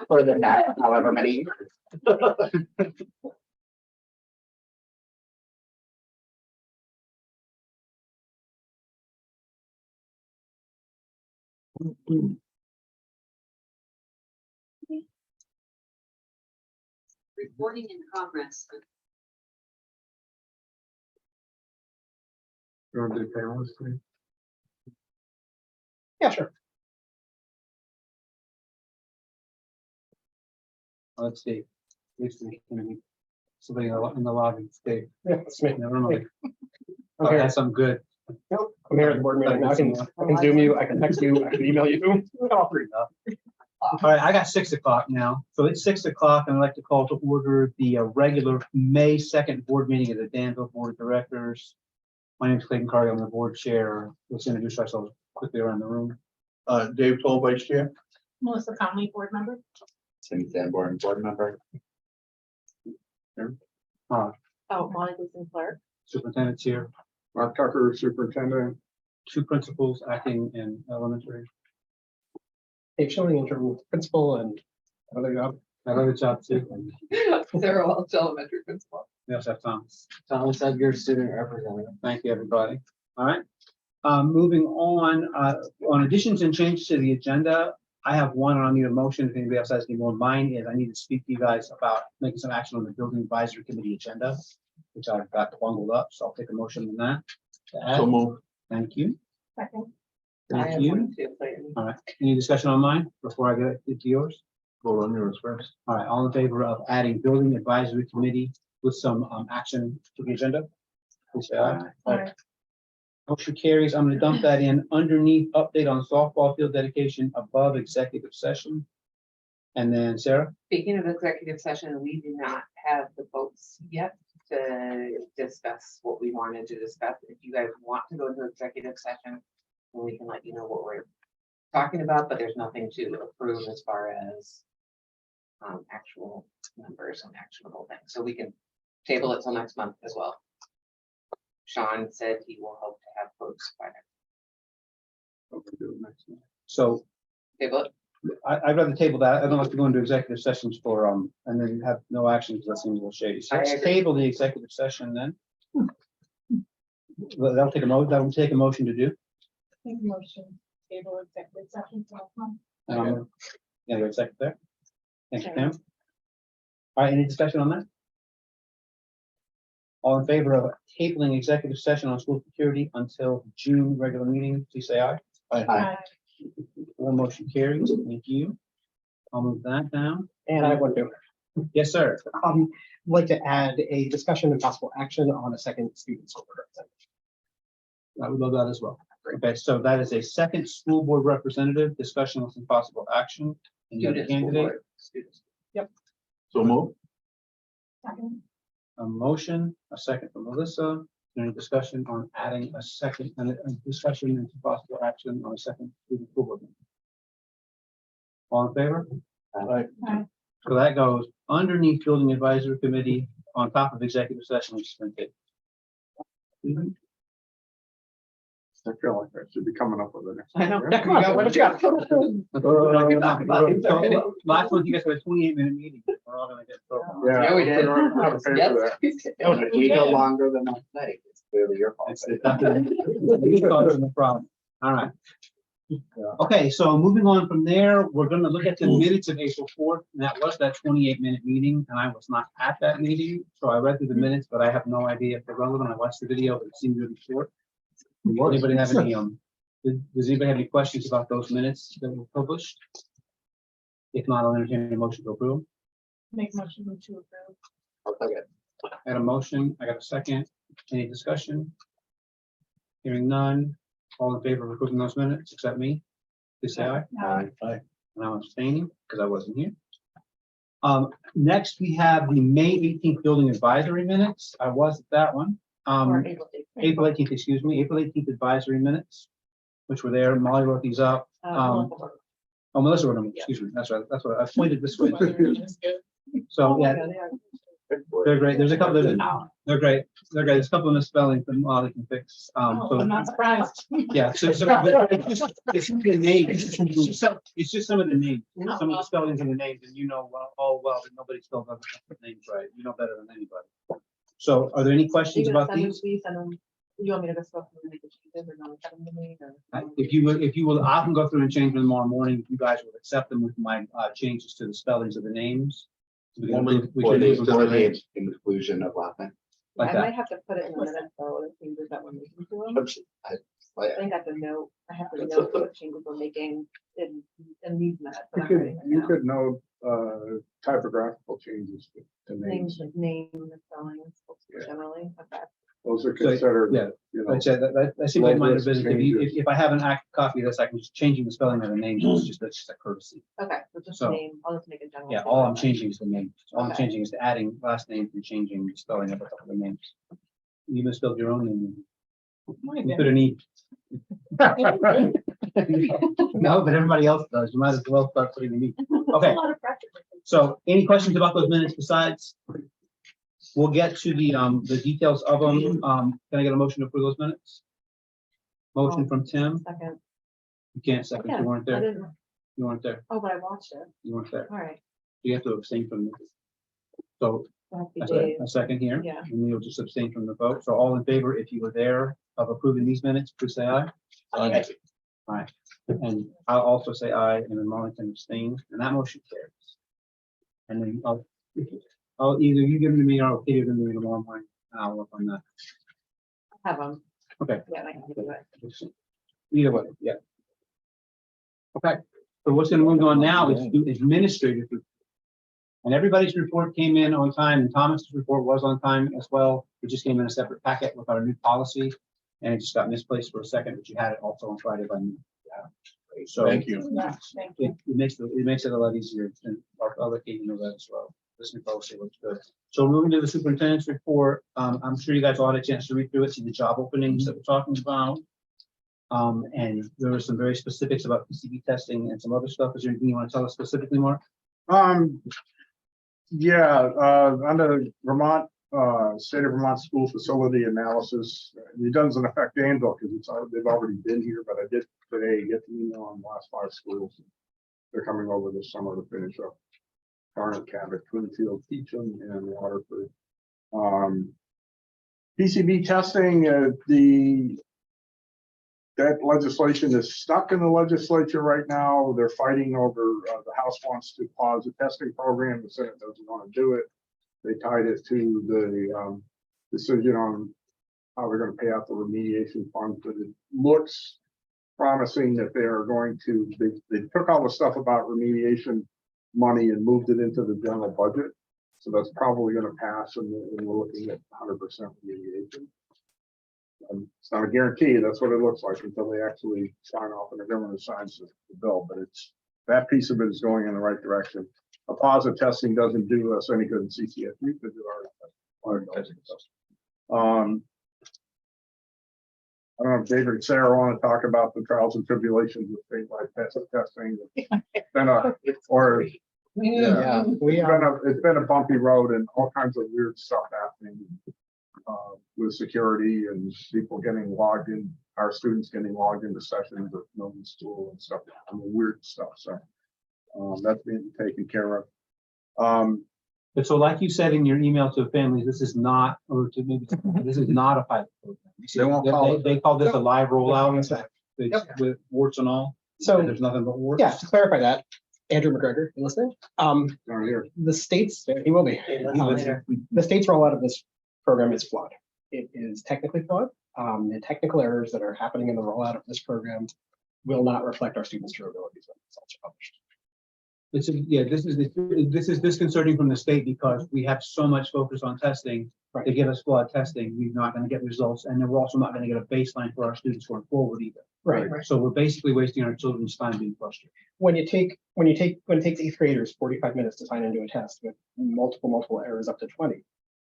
For the next however many years. Reporting in progress. You want to do panelists, please? Yeah, sure. Let's see. It's gonna be somebody in the lobby. Dave. Yeah, that's me. Never know. Hey. Oh, I'm here. that's some good. Nope, I'm here at the board meeting. I can Zoom you, I can text you, I can email you. All three. All right, I got 6 o'clock now. So it's 6 o'clock and I'd like to call to order the regular May 2nd board meeting of the Danville Board of Directors. My name is Clayton Curry. I'm the board chair. Let's introduce ourselves quickly around the room. Dave Toll, vice chair. Melissa Conley, board member. Tim Sanborn, board member. Oh, Molly Gleason-Clark. Superintendent's here. Mark Tucker, superintendent. 2 principals acting in elementary. Dave Schilling, interim principal and another job. Another job too. Sarah Welch, elementary principal. We also have Thomas. Thomas Edgar, student representative. Thank you, everybody. All right. Moving on additions and changes to the agenda, I have one and I need a motion. If anybody else has any more, mine is I need to speak to you guys about making some action on the building advisory committee agenda, which I've got bundled up. So I'll take a motion on that. To add. So move. Thank you. Second. Thank you. All right. Any discussion on mine before I get to yours? Vote on yours first. All right. All in favor of adding building advisory committee with some action to the agenda? Please say aye. Aye. Motion carries. I'm going to dump that in underneath update on softball field dedication above executive session. And then Sarah, Speaking of executive session, we do not have the votes yet to discuss what we wanted to discuss. If you guys want to go into executive session, then we can let you know what we're talking about, but there's nothing to approve as far as actual numbers and actionable things. So we can table it till next month as well. Sean said he will hope to have votes by then. so Table it. I'd rather table that. I don't like to go into executive sessions for and then have no action because that seems a little shady. So I let's agree. table the executive session then. Well, that'll take a motion to do. Make a motion, table executive session for next month. Yeah, you're second there. Thank you, Pam. All right, any discussion on that? All in favor of tabling executive session on school security until June regular meeting, please say aye. Aye. All motion carries. Thank you. I'll move that down. And I want to, Yes, sir. I'd like to add a discussion and possible action on a second student school board representative. I would love that as well. Okay, so that is a second school board representative discussion with some possible action. And the other Student school candidate, board. Students. So move. Second. a motion, a second from Melissa. Any discussion on adding a second and a discussion into possible action on a second student school board? All in favor? Aye. So that goes underneath building advisory committee on top of executive session, which has been taken. I feel like I should be coming up with it. I know. Yeah, come on, what you got? Last one, you guys had a 28-minute meeting. We're all gonna get. Yeah, we did. It was a little longer than I think. It's clearly your fault. It's the problem. All right. Okay, so moving on from there, we're gonna look at the minutes of April 4th, and that was that 28-minute meeting, and I was not at that meeting, so I read through the minutes, but I have no idea if they're relevant. I watched the video, but it seemed really short. Anybody have any, does anybody have any questions about those minutes that were published? If not, I'll entertain a motion to approve. Make a motion to approve. Okay. I had a motion, I got a second. Any discussion? Hearing none. All in favor of approving those minutes, except me? Please say aye. Aye. Aye. And I'm abstaining because I wasn't here. Next, we have the May 18th building advisory minutes. I was at that one. Or April 8th. April 18th, excuse me, April 18th advisory minutes, which were there. Molly wrote these up. Oh, Melissa wrote them, excuse me. That's right. That's what I pointed this way. So, yeah, they're great. There's a couple, They're great. They're great. There's a couple of misspellings that Molly can fix. Oh, I'm not surprised. Yeah, but it's some of the names. It's just some of the names, some of the spellings in the names, and well, that nobody still doesn't have the names right. You know better than anybody. So are there any questions about these? You want me to go through and make the changes or not send them to me or? If you will, I can go through and change them tomorrow morning. If you guys will accept them with my changes to the spellings of the names. We can approve them Inclusion of Latin. like I that. might have to put it in the minutes though, the changes that we're making to them. I think I have to note, I have to note what changes we're making in these minutes. that I'm writing right You now. could note, typographical changes to names. Names, like name, spellings, Yeah. generally, okay. Those are So, considered, yeah. you know, Like I said, that seems like minor Low-risk business. changes. If I have an active copy of this, I can just changing the spelling of the names. That's just a courtesy. Okay, so just So, name, I'll just make a general. Yeah, all I'm statement. changing is the name. All I'm Okay. changing is adding last names and changing the spelling of a couple of names. You misspelled your own name. You put an E. No, but everybody else does. You might as well start putting an E. That's Okay. a lot of practice. So any questions about those minutes besides? We'll get to the details of them. Can I get a motion to approve those minutes? Motion from Tim. Second. You can't second. Yeah, You weren't I there. didn't, You weren't there. oh, but I watched it. You weren't there. All right. You have to abstain from this. So That'd be a Dave. second here. Yeah. And you'll just abstain from the vote. So all in favor, if you were there of approving these minutes, please say aye. Aye. Aye. And I'll also say aye, and then Molly can abstain, and that motion carries. And then I'll either you give them to me or I'll give them to me tomorrow morning. I'll work on that. Have them. Okay. Yeah, I can do it. Either way, yeah. Okay, so what's gonna move on now is do administrative. report. And everybody's report came in on time, and Thomas's report was on time as well. It just came in a separate packet with our new policy, and it just got misplaced for a second, but you had it also on Friday by me. So Thank you. Yeah, thank you. it makes it a lot easier, and I'll let Katie know that as well. This new policy looks good. So moving to the superintendent's report, I'm sure you guys all had a chance to read through it, see the job openings that we're talking about. And there were some very specifics about PCB testing and some other stuff. Is there anything you want to tell us specifically, Mark? Yeah, under Vermont, state of Vermont school facility analysis, it doesn't affect Danville because they've already been here, but I did today get the email on the last 5 schools. They're coming over this summer to finish up. Garnet, Cabot, Twinfield, Teacham, and Waterford. PCB testing, that legislation is stuck in the legislature right now. They're fighting over, the House wants to pause the testing program. The Senate doesn't want to do it. They tied it to the decision on how they're going to pay out the remediation funds, but it looks promising that they are going to, they took all the stuff about remediation money and moved it into the general budget. So that's probably going to pass, and we're looking at 100% remediation. It's not a guarantee. That's what it looks like until they actually sign off and the government signs the bill. But it's that piece of it is going in the right direction. A positive testing doesn't do us any good in CCS. We could do our testing. I don't know if David and Sarah want to talk about the trials and tribulations of statewide testing. It's been a, or Yeah, it's been a bumpy road and all kinds of weird stuff happening with security and people getting logged in, our students getting logged into sessions of Milton School and stuff, weird stuff. So that's being taken care of. But so like you said in your email to families, this is not, or to maybe, this is not a pilot program. They call this a live rollout. With warts and all. So, There's nothing but warts. yeah, to clarify that, Andrew McGregor, you listening? Down here. The state's, he will be. The state's rollout of this program is flawed. It is technically flawed. The technical errors that are happening in the rollout of this program will not reflect our students' true abilities when the results are published. This is disconcerting from the state because we have so much focus on testing. Right. They give us flawed testing, we're not going to get results, and then we're also not going to get a baseline for our students going forward either. Right. So we're basically wasting our children's time being frustrated. When it takes 8th graders 45 minutes to sign into a test with multiple errors up to 20,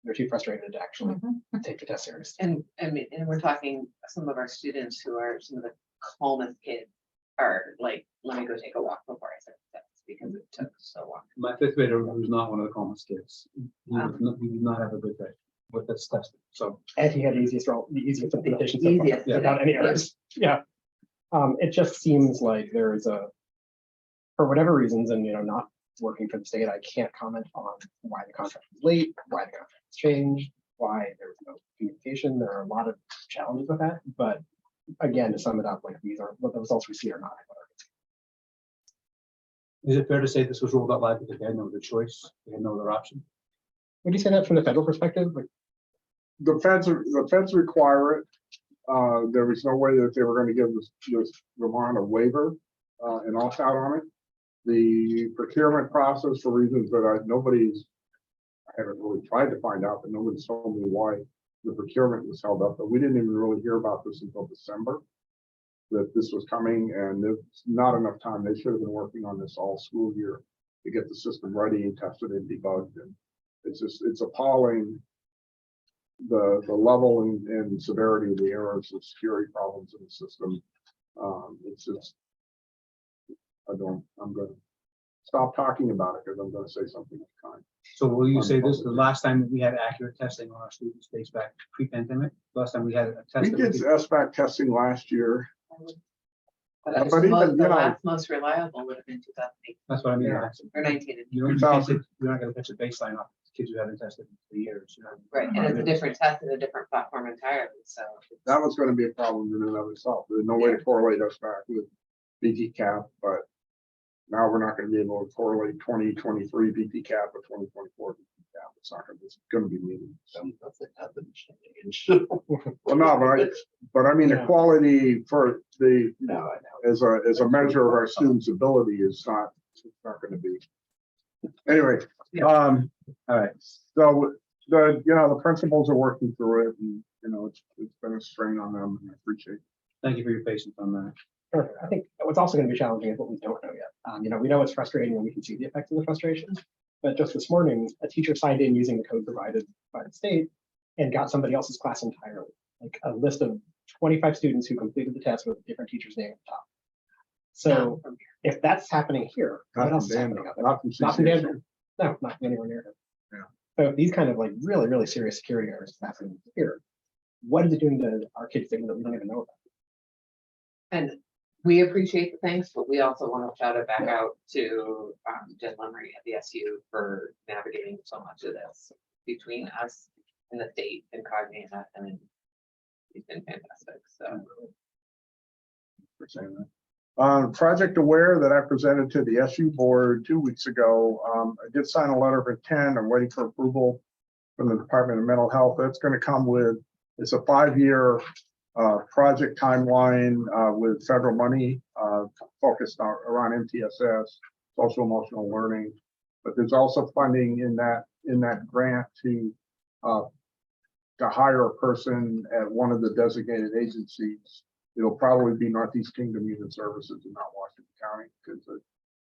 they're too frustrated to actually take the test seriously. And I mean, and we're talking some of our students who are some of the calmest kids are like, let me go take a walk before I start the test because it took so long. My 5th grader was not one of the calmest kids. He did not have a good day. with this testing. So And he had the easiest implementation so far, Easiest, without any yeah. errors. Yeah. It just seems like there is for whatever reasons, and not working for the state, I can't comment on why the contract was late, why the contract was changed, why there was no communication. There are a lot of challenges with that. But again, to sum it up, like these are what the results we see are not. is it fair to say this was rolled out live because they had no other choice? They had no other option? Would you say that from the federal perspective? Like, The feds require it. There was no way that they were going to give this Vermont a waiver and opt out on it. The procurement process, for reasons that I haven't really tried to find out, but nobody's told me why the procurement was held up. But we didn't even really hear about this until December, that this was coming, and there's not enough time. They should have been working on this all school year to get the system ready and tested and debugged. And it's appalling the level and severity of the errors and security problems in the system. It's just, I'm going to stop talking about it because I'm going to say something kind. So will you say this, the last time that we had accurate testing on our students dates back pre-pandemic? Last time we had a test. We did SBAC testing last year. But But the even, most, you the know- last most reliable would have been 2008 That's what I mean. Yeah. or 19. You're not going to catch a baseline off kids who haven't tested for years. Right, and it's a different test and a different platform entirely, so. That was going to be a problem in and of itself. There's no way to correlate SBAC with BT cap, but now we're not going to be able to correlate 2023 BT cap with 2024 BT cap. It's not going to, it's going to be meaningless. Well, no, but I mean, the Yeah. quality for the, No, I know. as a measure of our students' ability is not, it's not going to be. Anyway, all right. So the principals are working through it, and it's been a strain on them, and I appreciate it. Thank you for your patience on that. Sure. I think what's also going to be challenging is what we don't know yet. We know it's frustrating when we can see the effects of the frustration. But just this morning, a teacher signed in using the code provided by the state and got somebody else's class entirely. Like a list of 25 students who completed the test with a different teacher's name at the top. So if that's happening here, what Not else from is happening Danville, out there? not from Not from CCSU. Danville. No, not anywhere near it. Yeah. So if these kind of like really, really serious security errors happening here, what is it doing to our kids that we don't even know about? And we appreciate the thanks, but we also want to shout it back out to Jen Lemery at the SU for navigating so much of this between us and the state and Cognizant. I mean, he's been fantastic, so. For saying that. Project Aware that I presented to the SU board 2 weeks ago. I did sign a letter of intent. I'm waiting for approval from the Department of Mental Health. That's going to come with, it's a 5-year project timeline with federal money focused around MTSS, social emotional learning. But there's also funding in that grant to hire a person at one of the designated agencies. It'll probably be Northeast Kingdom Human Services and not Washington County, because the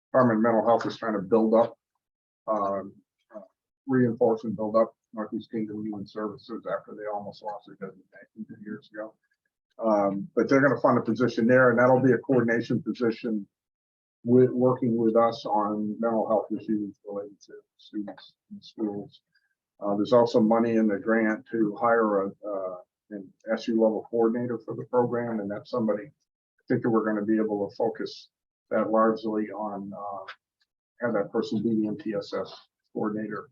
Department of Mental Health is trying to build up, reinforce and build up Northeast Kingdom Human Services after they almost lost their designation 2 years ago. But they're going to fund a position there, and that'll be a coordination position with working with us on mental health issues related to students in schools. There's also money in the grant to hire an SU level coordinator for the program, and that's somebody I think that we're going to be able to focus that largely on have that person be the MTSS coordinator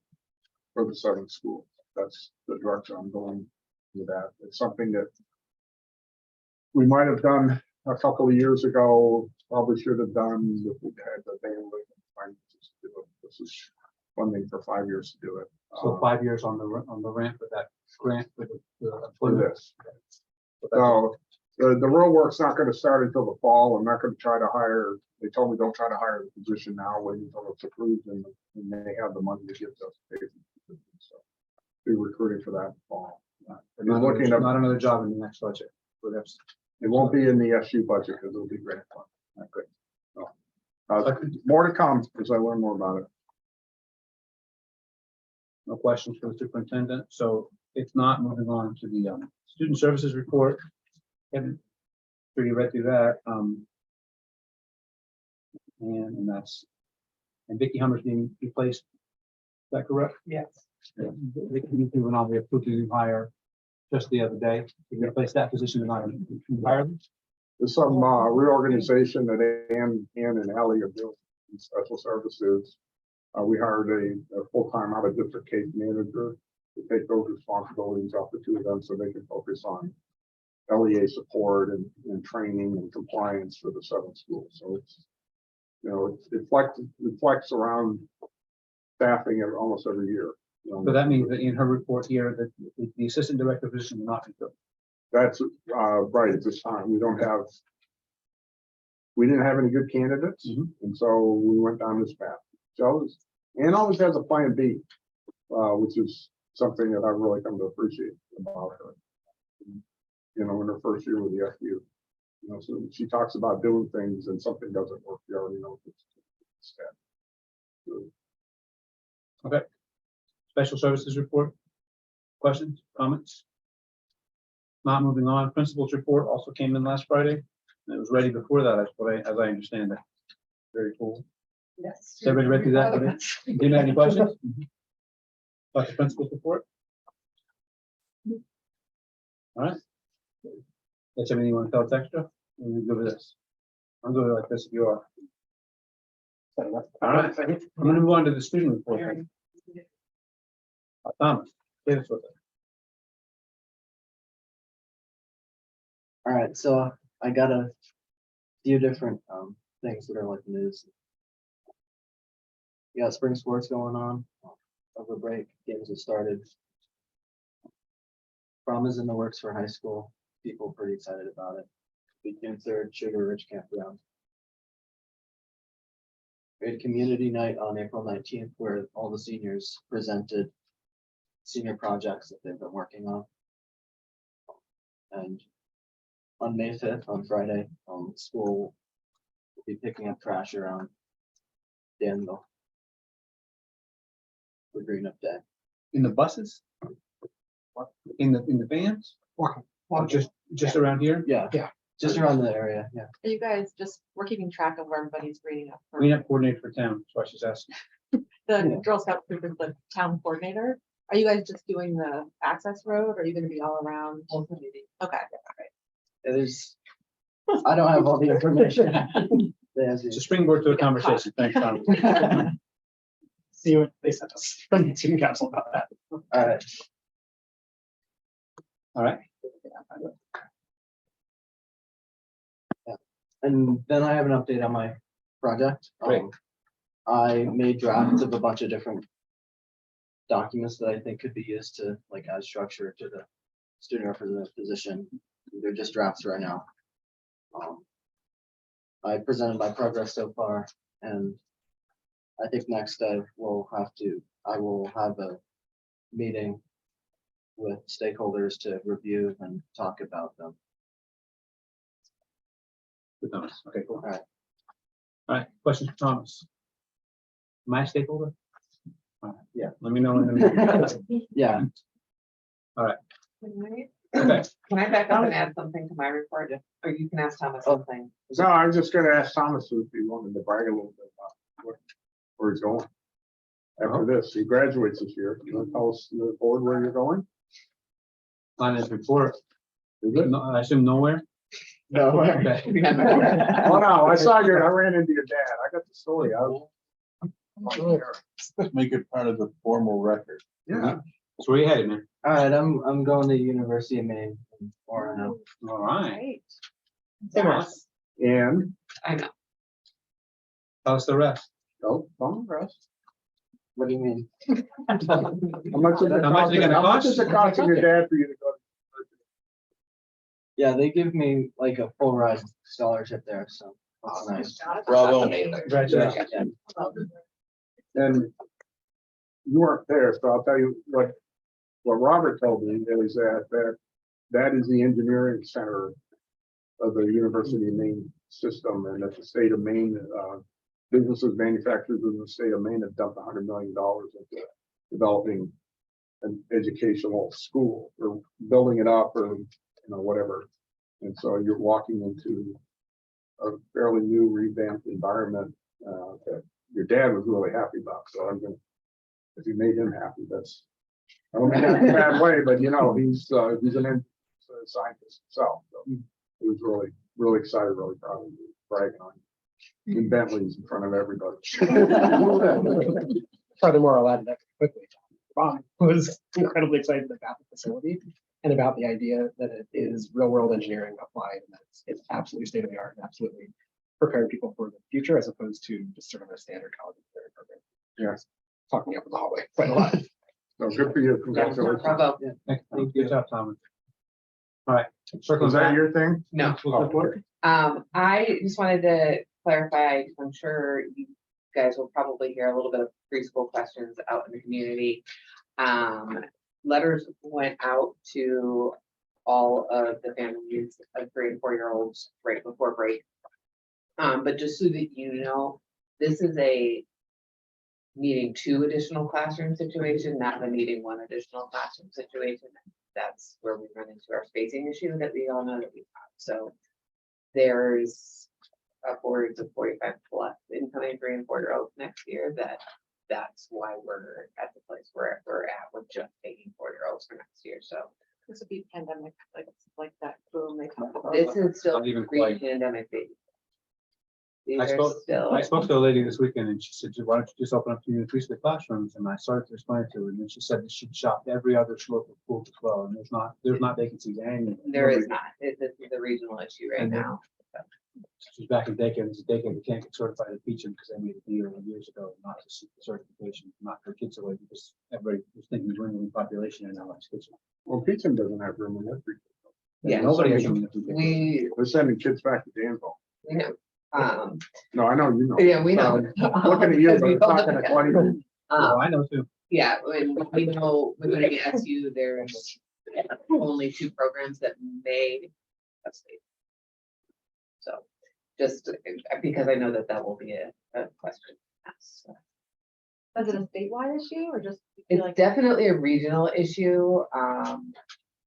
for the 7 schools. That's the direction I'm going with that. It's something that we might have done a couple of years ago, probably should have done if we had the bandwidth and finances to do it. This is funding for 5 years to do it. So 5 years on the ramp with that grant with For this. So the real work's not going to start until the fall. I'm not going to try to hire. They told me don't try to hire the position now, wait until it's approved and they have the money to give us. So be recruiting for that in the fall. And Not looking at, not another job in the next budget. it won't be in the SU budget because it'll be grant fund. Not good. So, more to come as I learn more about it. No questions for the superintendent. So if not, moving on to the student services report. Kevin, sure you read through that. And Vicki Hummer's being replaced. Is that correct? Yes. The community went on, we approved a new hire just the other day. We replaced that position entirely. There's some reorganization that Ann and Ally are doing in special services. We hired a full-time out-of-district case manager to take those responsibilities off the two of them so they can focus on LEA support and training and compliance for the 7 schools. So it's, you know, it flex around staffing almost every year. You know. So that means that in her report here, that the assistant director position will not be filled. That's right at this time. We didn't have any good candidates, and so we went down this path. Ann always has a plan B, which is something that I've really come to appreciate about her. You know, in her first year with the FU, you know, so she talks about doing things and something doesn't work. You already know it's Okay. Special services report. Questions, comments? Not moving on. Principals report also came in last Friday. And it was ready before that, as I understand it. Very cool. Yes. Has everybody read through that? Do you have any questions? About the principal's report? All right. That's everything you want to tell us extra? We'll go with this. I'll go like this if you are. All right. I'm going to move on to the student report. Thomas, get us with it. All right, so I got a few different things that are like news. You got spring sports going on over break. Games have started. Prom is in the works for high school. People pretty excited about it. June 3rd, Sugar Ridge Campground. We had community night on April 19th where all the seniors presented senior projects that they've been working on. And on May 5th, on Friday, school will be picking up trash around Danville for Green Up Day. In the buses? In the vans? Walking. Or just around here? Yeah. Yeah. Just around the area, yeah. Are you guys just, we're keeping track of where everybody's greening up. for- Cleanup coordinator for town, that's why she's asking. The Girl Scout group is the town coordinator. Are you guys just doing the access road or are you gonna be all around? Okay. There's, I don't have all the information. There's It's a springboard to a conversation. Thanks, Tom. See what they sent us from the student council about that. all right. All right. And then I have an update on my project. Great. I made drafts of a bunch of different documents that I think could be used to like add structure to the student representative position. They're just drafts right now. I presented my progress so far, and I think next I will have a meeting with stakeholders to review and talk about them. Good, Thomas. Okay, cool. All right. All right, questions for Thomas? My stakeholder? All right, Yeah. Let me know. in the- Yeah, Okay, Can I back up and add something to my report? Or you can ask Thomas something. No, I was just gonna ask Thomas if he wanted to brag a little bit about where he's going. After this, he graduates this year. You want to tell us the board where you're going? on his report, Is it? no, I assume nowhere? no. Okay. Oh, no, I ran into your dad. I got the story. Make it part of the formal record. Yeah. So where you headed, man? All right, I'm going to University of Maine in Orono. All right. Great. Thomas, And, I know. tell us the rest. oh, don't rest. What do you mean? How much is it How much is it gonna how much cost? is it costing your dad for you to go? Yeah, they give me like a full ride scholarship there, so that's nice. Bravo. Congratulations. Yeah. And you weren't there, so I'll tell you what Robert told me is that is the engineering center of the University of Maine system, and that the state of Maine, businesses, manufacturers in the state of Maine have dumped $100 million into developing an educational school or building it up or whatever. And so you're walking into a fairly new revamped environment that your dad was really happy about. So I'm gonna, if you made him happy, that's I don't mean that in a bad way, but you know, he's an scientist himself. So he was really excited, really proud of you, bragging on you. In Bentley's in front of everybody. Furthermore, I'll add that quickly. Ron was incredibly excited about the facility and about the idea that it is real world engineering applied, and that it's absolutely state of the art and absolutely preparing people for the future as opposed to just sort of a standard college engineering program. Yes. Talking me up in the hallway quite a lot. So good for you. Yeah, Congratulations. bravo. Good job, Thomas. All right, circling Was that back. your thing? No. We'll go for it. I just wanted to clarify, 'cause I'm sure you guys will probably hear a little bit of preschool questions out in the community. Letters went out to all of the families of 3 and 4-year-olds right before break. But just so that you know, this is a needing 2 additional classroom situation, not the needing 1 additional classroom situation. That's where we run into our spacing issue that we all know that we have. So there's upwards of 45 plus incoming 3 and 4-year-olds next year. That's why we're at the place where we're at. We're just taking 4-year-olds for next year. So This would be pandemic, like that boom they talked about. this is still Not even quite. pre-pandemic baby. These I are spoke- still. I spoke to a lady this weekend and she said, why don't you just open up community preschool classrooms? And I started to explain to her, and then she said that she'd shopped every other local school to 12, and there's not vacancies anywhere. There is not. This is a regional issue right And then- now. She's back in daycare, and it's a daycare, they can't get certified to teach them because they made a deal years ago, not to seek the certification, not for kids away, because everybody was thinking dwindling population and now it's kids. Well, Peachum doesn't have room in that. Yeah, Nobody has. we They're sending kids back to Danville. know. No, I know, you know. Yeah, we know. Looking at you, Because but we I'm both talking to know. 20. Oh, I know too. Yeah, when we know within the SU, there's only 2 programs that may have stayed. So just because I know that will be a question. asked, so. Is it a statewide issue or just? you feel It's like definitely a regional issue.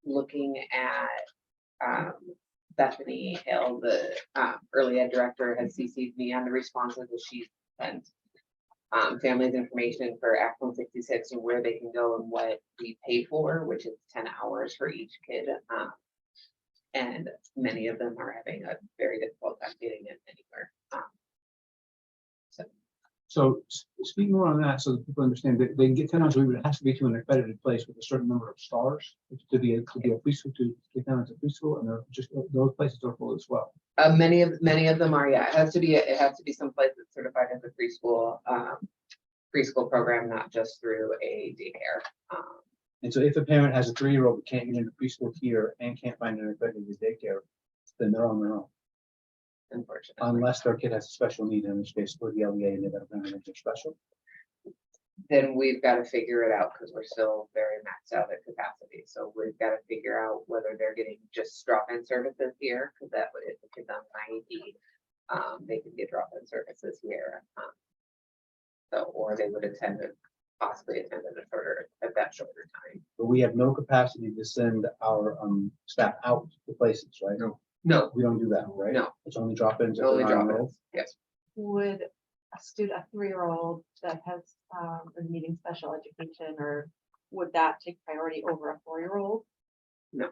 Looking at Bethany Hill, the early ed director, has CC'd me on the responses that she sent. Families information for Act 166 and where they can go and what we pay for, which is 10 hours for each kid. And many of them are having a very difficult time getting it anywhere. So speak more on that so that people understand that they can get 10 hours, it has to be to an accredited place with a certain number of stars to be a preschool, to get down as a preschool, and they're just, those places are full as well. Many of them are, yeah, it has to be someplace that's certified as a preschool program, not just through a daycare. And so if a parent has a 3-year-old that can't get into preschool here and can't find an accredited daycare, then they're on their own. Unfortunately, Unless their kid has a special need, in which case for the LEA and they gotta bring them into special. then we've got to figure it out because we're still very maxed out at capacity. So we've got to figure out whether they're getting just drop-in services here, because that would, if the kid's on an IEP, they could get drop-in services here. So, or they would possibly attend at that shorter time. But we have no capacity to send our staff out to places, right? No, We don't do that, right? no, It's only drop-ins. if only they're not enrolled. drop-ins, yes. would a 3-year-old that has is needing special education, or would that take priority over a 4-year-old? No.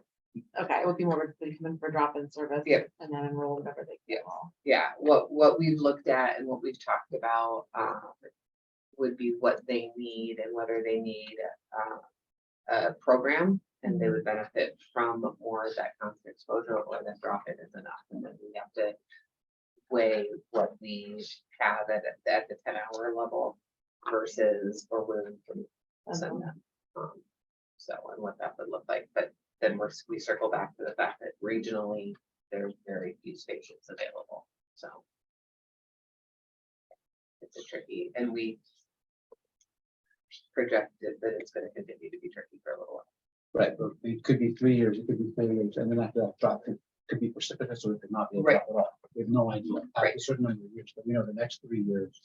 Okay, it would be more to come in for drop-in service. Yeah. And then enroll whatever they Yeah. get all. Yeah, what we've looked at and what we've talked about would be what they need and whether they need a program and they would benefit from more of that constant exposure, or that drop-in is enough. And then we have to weigh what we have at the 10-hour level versus or willing to send them. So, and what that would look like, but then we circle back to the fact that regionally, there's very few stations available, so. It's a tricky, and we projected that it's gonna continue to be tricky for a little while. Right, but it could be 3 years, it could be 4 years, and then after that drop, it could be precipitous, or it could not be a drop at all. We have no idea. After Right. a certain number of years, but we know the next 3 years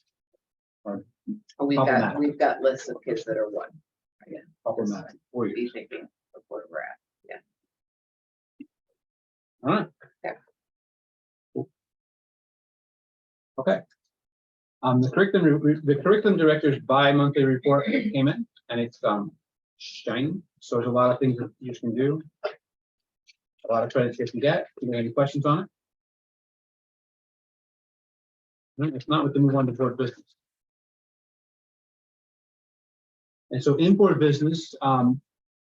are We've Problematic. got lists of kids that are one. Again, problematic. 4 years. be thinking of where we're at. All right. Yeah. Cool. Okay. The curriculum director's bi-monthly report came in, and it's shiny. So there's a lot of things that you can do. A lot of credits you can get. Do you have any questions on it? No, if not, we can move on to board business. And so in board business,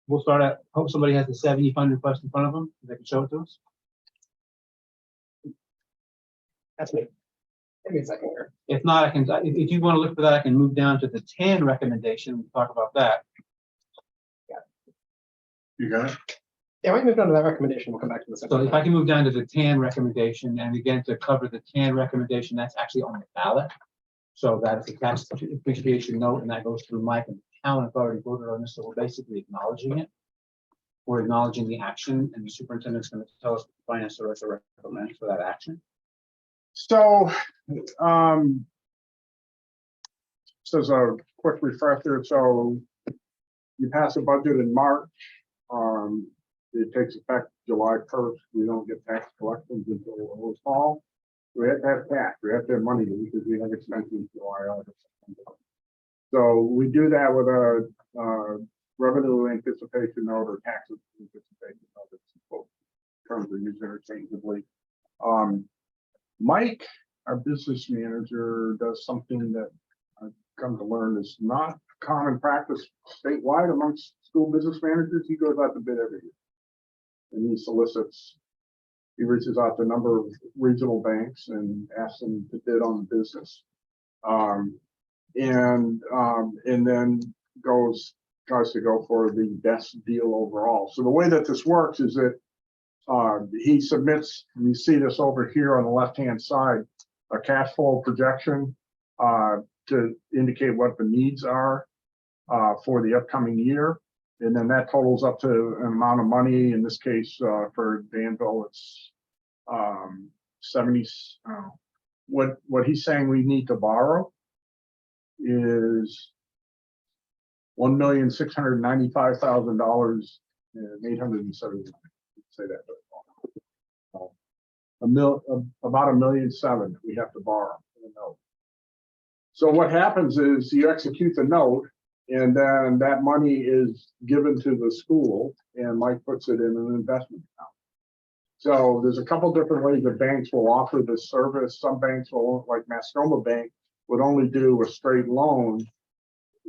we'll start at, hope somebody has the 70 fund request in front of them. They can show it to us. That's me. Give me a second here. If not, I can, if you want to look for that, I can move down to the TAN recommendation and talk about that. You got it? Yeah, we can move on to that recommendation. We'll come back to this. So if I can move down to the TAN recommendation, and again, to cover the TAN recommendation, that's actually on the ballot. So that is a tax appreciation note, and that goes through Mike, and the town has already voted on this, so we're basically acknowledging it. We're acknowledging the action, and the superintendent's going to tell us what the finance director recommends for that action. So, just as a quick refresher, so you pass a budget in March. It takes effect July 1st. We don't get tax collections until the fall. We have to have cash. We have to have money because we have expenses July, August, September. So we do that with a revenue anticipation note or tax anticipation note. It's both terms are used interchangeably. Mike, our business manager, does something that I've come to learn is not common practice statewide amongst school business managers. He goes out to bid every year. And he solicits, he reaches out to a number of regional banks and asks them to bid on the business. And then tries to go for the best deal overall. So the way that this works is that he submits, you see this over here on the left-hand side, a cash flow projection to indicate what the needs are for the upcoming year. And then that totals up to an amount of money. In this case, for Danville, it's 70. What he's saying we need to borrow is $1,695,000 and 870. Say that. About $1.7 million we have to borrow in the note. So what happens is you execute the note, and then that money is given to the school, and Mike puts it in an investment account. So there's a couple different ways that banks will offer this service. Some banks will, like Mascoma Bank, would only do a straight loan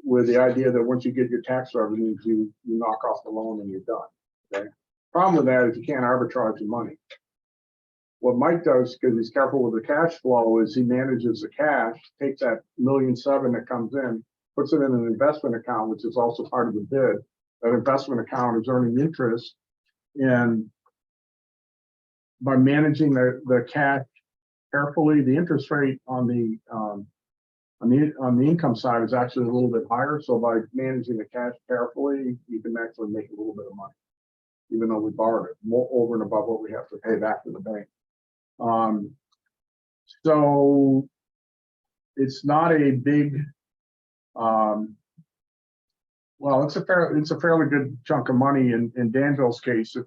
with the idea that once you get your tax revenues, you knock off the loan and you're done. Okay. Problem with that is you can't arbitrage the money. What Mike does, because he's careful with the cash flow, is he manages the cash, takes that $1.7 million that comes in, puts it in an investment account, which is also part of the bid. That investment account is earning interest, and by managing the cash carefully, the interest rate on the income side is actually a little bit higher. So by managing the cash carefully, you can actually make a little bit of money, even though we borrowed it more over and above what we have to pay back to the bank. So it's not a big, well, it's a fairly good chunk of money in Danville's case. If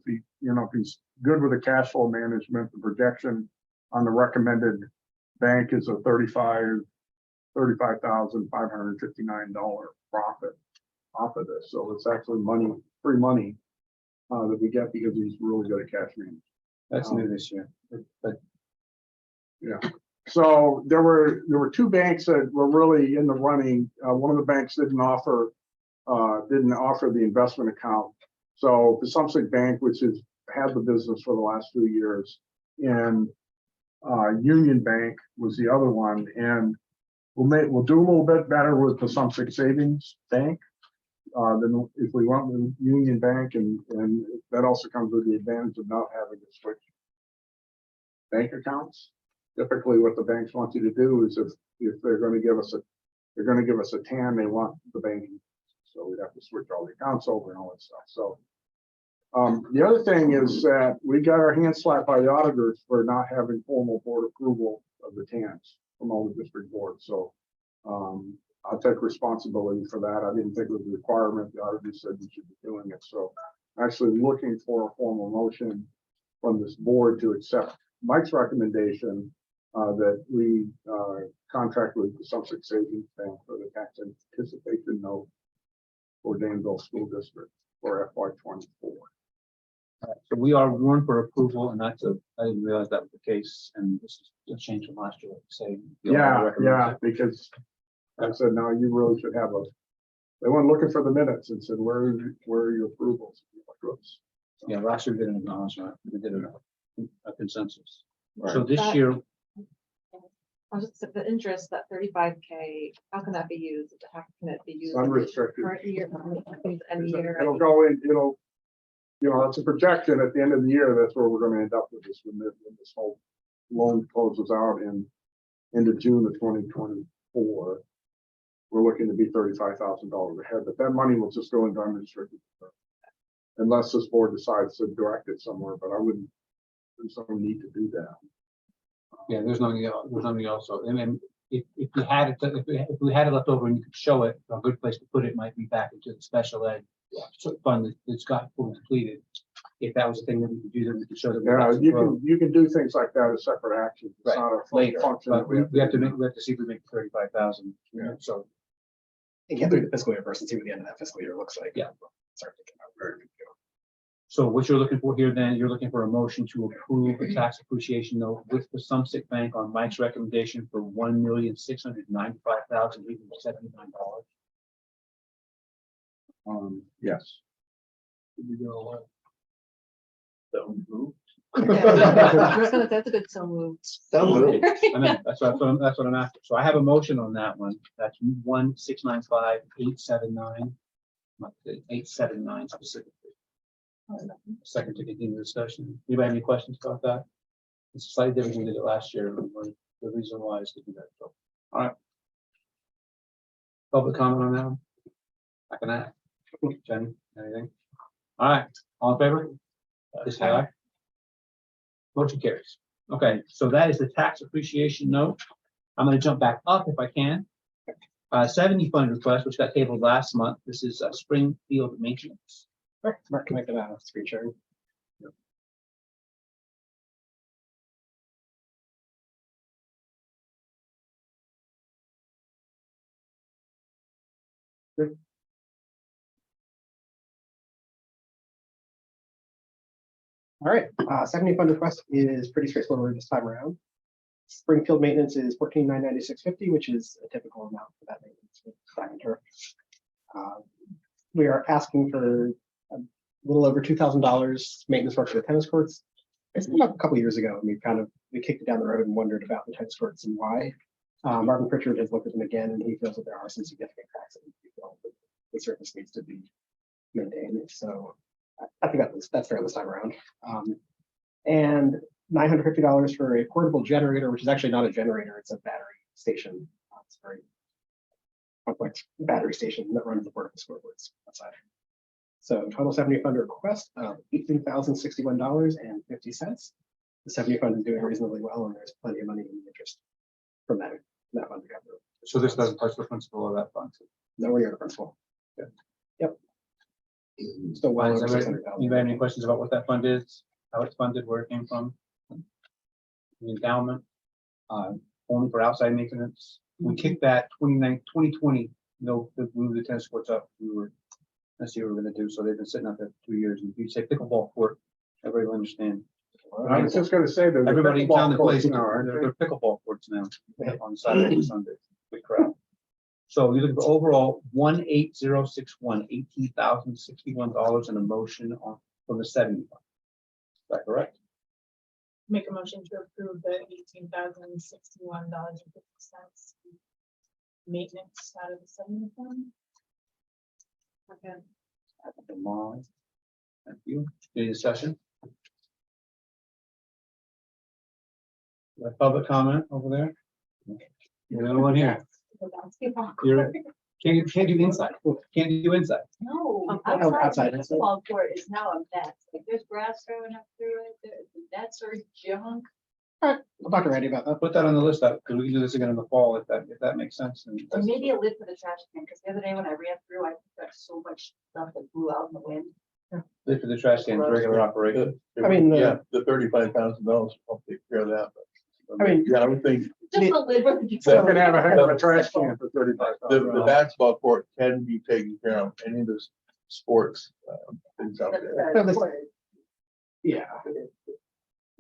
he's good with the cash flow management, the projection on the recommended bank is a $35,559 profit off of this. So it's actually free money that we get because he's really good at cash management. That's new this year. But yeah. So there were two banks that were really in the running. One of the banks didn't offer the investment account. So the Sumsic Bank, which has had the business for the last 2 years, and Union Bank was the other one. And we'll do a little bit better with the Sumsic Savings Bank than if we went with Union Bank, and that also comes with the advantage of not having to switch bank accounts. Typically, what the banks want you to do is if they're going to give us a TAN, they want the banking. So we'd have to switch all the accounts over and all that stuff. So the other thing is that we got our hands slapped by the auditors for not having formal board approval of the TANs from all the district boards. So I'll take responsibility for that. I didn't think it was a requirement. The auditors said we should be doing it. So actually looking for a formal motion from this board to accept Mike's recommendation that we contract with the Sumsic Savings Bank for the tax anticipation note for Danville School District for FY '24. So we are warned for approval, and that's I didn't realize that was the case, and this is a change from last year, say. the auditor Yeah, recommends yeah, it. because I said, no, you really should have they weren't looking for the minutes and said, where are your approvals? Like, oops. Yeah, last year we did an acknowledgement, we did a consensus. So this That- year, I'll just, the interest, that 35K, how can that be used? How can it be used? Unrestricted. Current year, any year? It'll go in, it's a projection at the end of the year, that's where we're gonna end up with this, when this whole loan closes out into June of 2024. We're looking to be $35,000 ahead, but that money will just go into unrestricted. Unless this board decides to direct it somewhere, but there's no need to do that. yeah, there's nothing else, so, and then if we had it, if we had it left over and you could show it, a good place to put it might be back into the special ed fund that's got fully completed. If that was the thing that we could do, then we could show that. we Yeah, got some you growth. can do things like that as separate actions. It's Right, not a later, function. but that we have to see if we make 35,000. Yeah. So, And get through the fiscal year first and see what the end of that fiscal year looks like. Yeah. Start thinking about where we go. so what you're looking for here, then, you're looking for a motion to approve a tax appreciation note with the Sumsic Bank on Mike's recommendation for $1,695,879. Yes. That's a good so moved. I mean, that's what I'm after. So I have a motion on that one. That's 1,695,879. 879 specifically. Second to continue the discussion. Anybody have any questions about that? It's slightly different than we did it last year. And the reason why is to do that. So, all right. Public comment on that one? I can ask. Jenny, anything? All right, all in favor? Please say aye. Motion carries. Okay, so that is the tax appreciation note. I'm going to jump back up if I can. 70 fund request, which got tabled last month. This is Springfield maintenance. Mark, can I get a screen sharing? All right, 70 fund request is pretty straightforward this time around. Springfield maintenance is $14,996.50, which is a typical amount for that maintenance with track and turf. We are asking for a little over $2,000 maintenance work for the tennis courts. It's been a couple of years ago, and we kicked it down the road and wondered about the tennis courts and why. Martin Pritchard has looked at them again, and he feels that there are some significant cracks that need to be filled. The surface needs to be maintained. So I think that's fair this time around. And $950 for a portable generator, which is actually not a generator, it's a battery station. It's a very complex battery station that runs the portable scoreboards outside. So total 70 fund request of $18,061.50. The 70 fund is doing reasonably well, and there's plenty of money in interest from that fund to come through. So this doesn't touch the principal of that fund. Nowhere near the principal. Yeah. Yep. Still well over Anybody 600,000. have any questions about what that fund is, how it's funded, where it came from? The endowment, only for outside maintenance. We kicked that 2020, no, we moved the tennis courts up. Let's see what we're gonna do. So they've been sitting up there for 2 years. And if you say pickleball court, everybody will understand. I was just gonna say that. Everybody in town that plays, they're pickleball courts now on Saturday and Sunday. Big crowd. So you look for overall $18,061 and a motion on from the 70 fund. Is that correct? Make a motion to approve the $18,061.50 maintenance out of the 70 fund. Okay. Thank you. Any discussion? Public comment over there? You're the only one here. You're, can't do inside. Can't do inside. No, outside outside the is- football court is now a mess. Like there's grass growing up through it. The nets are junk. I'll talk to Randy about that. Put that on the list up, because we can do this again in the fall if that makes sense. And And maybe a lid for the trash can, because the other day when I ran through, I got so much stuff that blew out in the wind. lid for the trash can, regular operation. I mean, Yeah, the $35,000 will take care of that. I mean, Yeah, I would think Just a lid with the. They're gonna have a heck of a trash can for the basketball court can be taken care of, any of the sports, things out there. So this- yeah.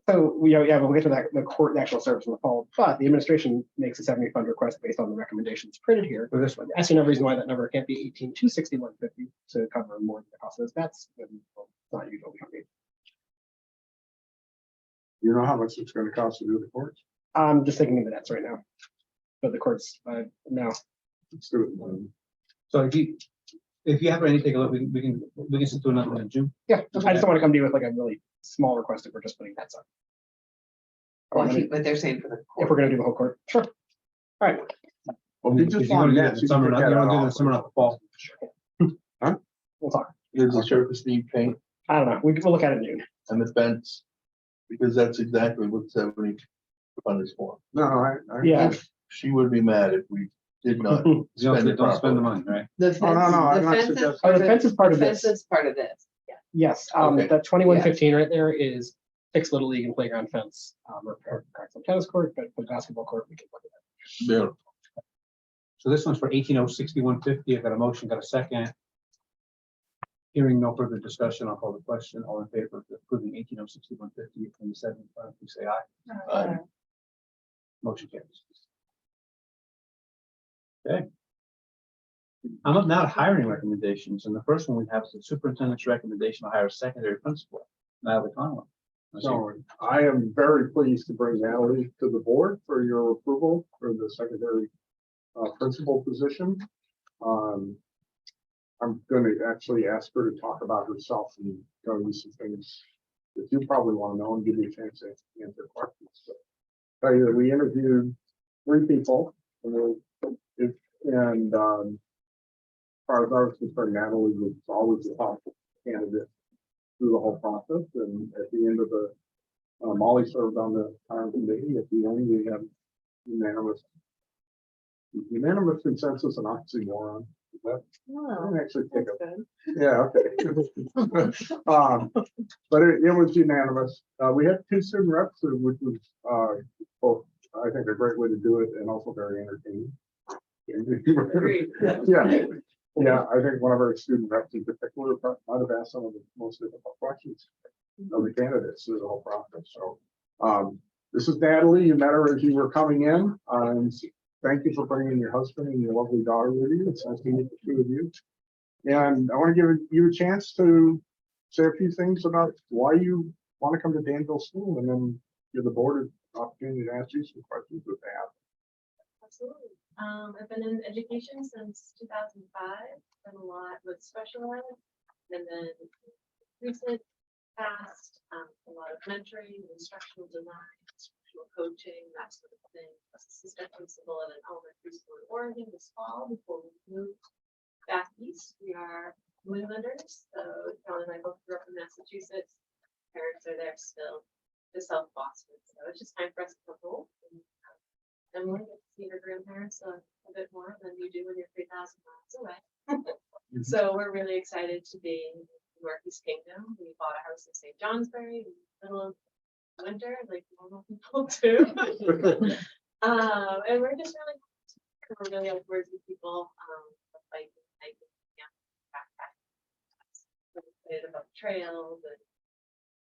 So, yeah, we'll get to that, the court, the actual service in the fall, but the administration makes a 70 fund request based on the recommendations printed here for this one. I see no reason why that number can't be 18,261.50 to cover more than the cost of those bets. Then, well, it's not usual. You know how much it's gonna cost to do the courts? I'm just thinking of the nets right now. But the courts, no. Let's do it. So if you have any, take a look, we can sit through another one in June. Yeah, I just don't want to come to you with like a really small request if we're just putting nets up. But they're saying for the If we're court. gonna do the whole court, sure. All right, Well, if you If just you wanna want do that nets, in you can summer, take not, that you wanna do out. that in summer, not the fall. we'll talk. Does the surface need paint I don't know. We'll look at it in June. and the fence? Because that's exactly what 70 fund is for. No, Yeah. She would be mad if we did not You spend it don't spend the properly. money, right? The Oh, no, fence, no, I'm the not fence is suggesting- part Oh, the fence is part of fence this. is part of this. Yes, Okay. that 2115 right there is fixed Little League and playground fence, or tennis court, but for the basketball court, we can look at that. Yeah. So this one's for 18,061.50. I've got a motion, got a second. Hearing no further discussion, I'll call the question. All in favor of approving 18,061.50 from the 75, please say aye. Motion carries. Okay. I'm up now to hiring recommendations, and the first one we have is the superintendent's recommendation to hire a secondary principal, Natalie Conlon. So I am very pleased to bring Natalie to the board for your approval for the secondary principal position. I'm gonna actually ask her to talk about herself and tell you some things that you probably want to know and give you a chance to answer questions. So, tell you that we interviewed 3 people and as far as I was concerned, Natalie was always the top candidate through the whole process, and at the end of the, Molly served on the hiring committee. At the end, we have unanimous consensus and oxymoron. Is that, I didn't actually take That's it. good. Yeah, okay. But it was unanimous. We had 2 student reps, which was, both, I think, a great way to do it and also very entertaining. Agreed. Yeah, I think one of our student reps in particular might have asked some of the most difficult questions of the candidates through the whole process. So, this is Natalie. You met her as you were coming in. Thank you for bringing your husband and your lovely daughter with you. It's nice to meet the 2 of you. And I want to give you a chance to say a few things about why you want to come to Danville School, and then give the board an opportunity to ask you some questions that they have. Absolutely. I've been in education since 2005, done a lot with special ed, and then recent past, a lot of mentoring, instructional design, instructional coaching, that sort of thing. Assistant principal at an elementary school in Oregon this fall before we moved back east. We are New Englanders, so Kelly and I both grew up in Massachusetts. Parents are there still, to South Boston, so it's just time for us to come home. Emily gets to see her grandparents a bit more than you do when you're 3,000 miles away. So we're really excited to be in the Northeast Kingdom. We bought a house in St. Johnsbury in the middle of winter, like normal people do. And we're just really outdoorsy people, biking, hiking, backpacking. Excited about trails, and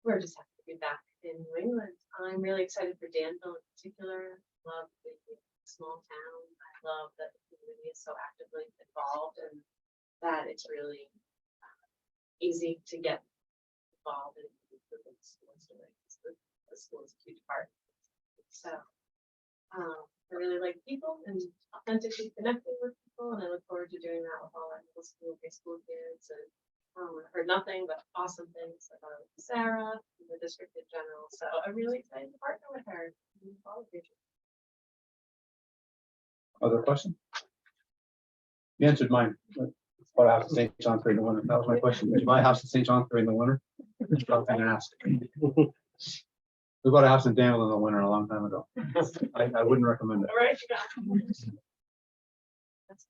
we're just happy to be back in New England. I'm really excited for Danville in particular. Love the small town. I love that the community is so actively involved, and that it's really easy to get involved in the schools doing. The school is a huge part. So I really like people and authentically connecting with people, and I look forward to doing that with all our middle school, high school kids. And I've heard nothing but awesome things about Sarah and the district in general. So I'm really excited to partner with her. Other question? You answered mine. Bought a house in St. John in the winter. That was my question. Did you buy a house in St. John in the winter? I was gonna ask. We bought a house in Danville in the winter a long time ago. I wouldn't recommend it. All right, you got it. That's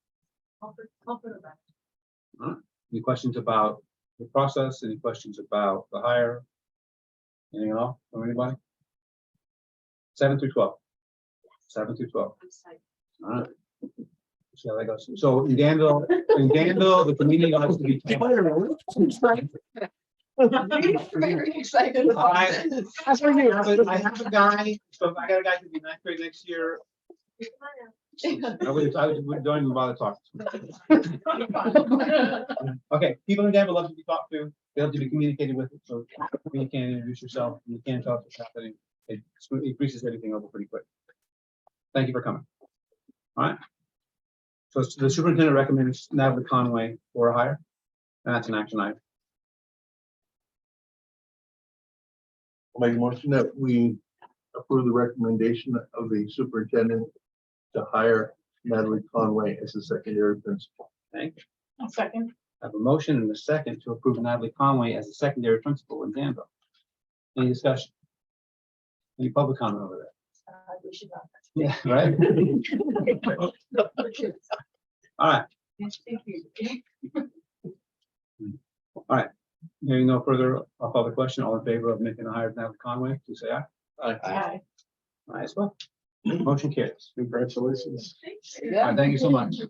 all for the best. Any questions about the process? Any questions about the hire? Anything else from anybody? 7 through 12. 7 through 12. I'm psyched. All right. See how that goes. So in Danville, the community likes to be. Very excited about I- this. I have a guy, so I got a guy to be ninth grade next year. I would don't even bother talking. Okay, people in Danville love to be talked to, they love to be communicated with, so you can introduce yourself, you can tell us what's happening. It increases everything over pretty quick. Thank you for coming. All right. So the superintendent recommends Natalie Conway for a hire, and that's an action item. I'll make a motion that we approve the recommendation of the superintendent to hire Natalie Conway as the secondary principal. Thank you. I'll second. I have a motion and a second to approve Natalie Conway as the secondary principal in Danville. Any discussion? Any public comment over there? We should not. Yeah, right. All right. Thank you. All right. Hearing no further, I'll call the question. All in favor of making a hire of Natalie Conway, please say aye. Aye. Aye as well. Motion carries. Congratulations. All right, thank you so much.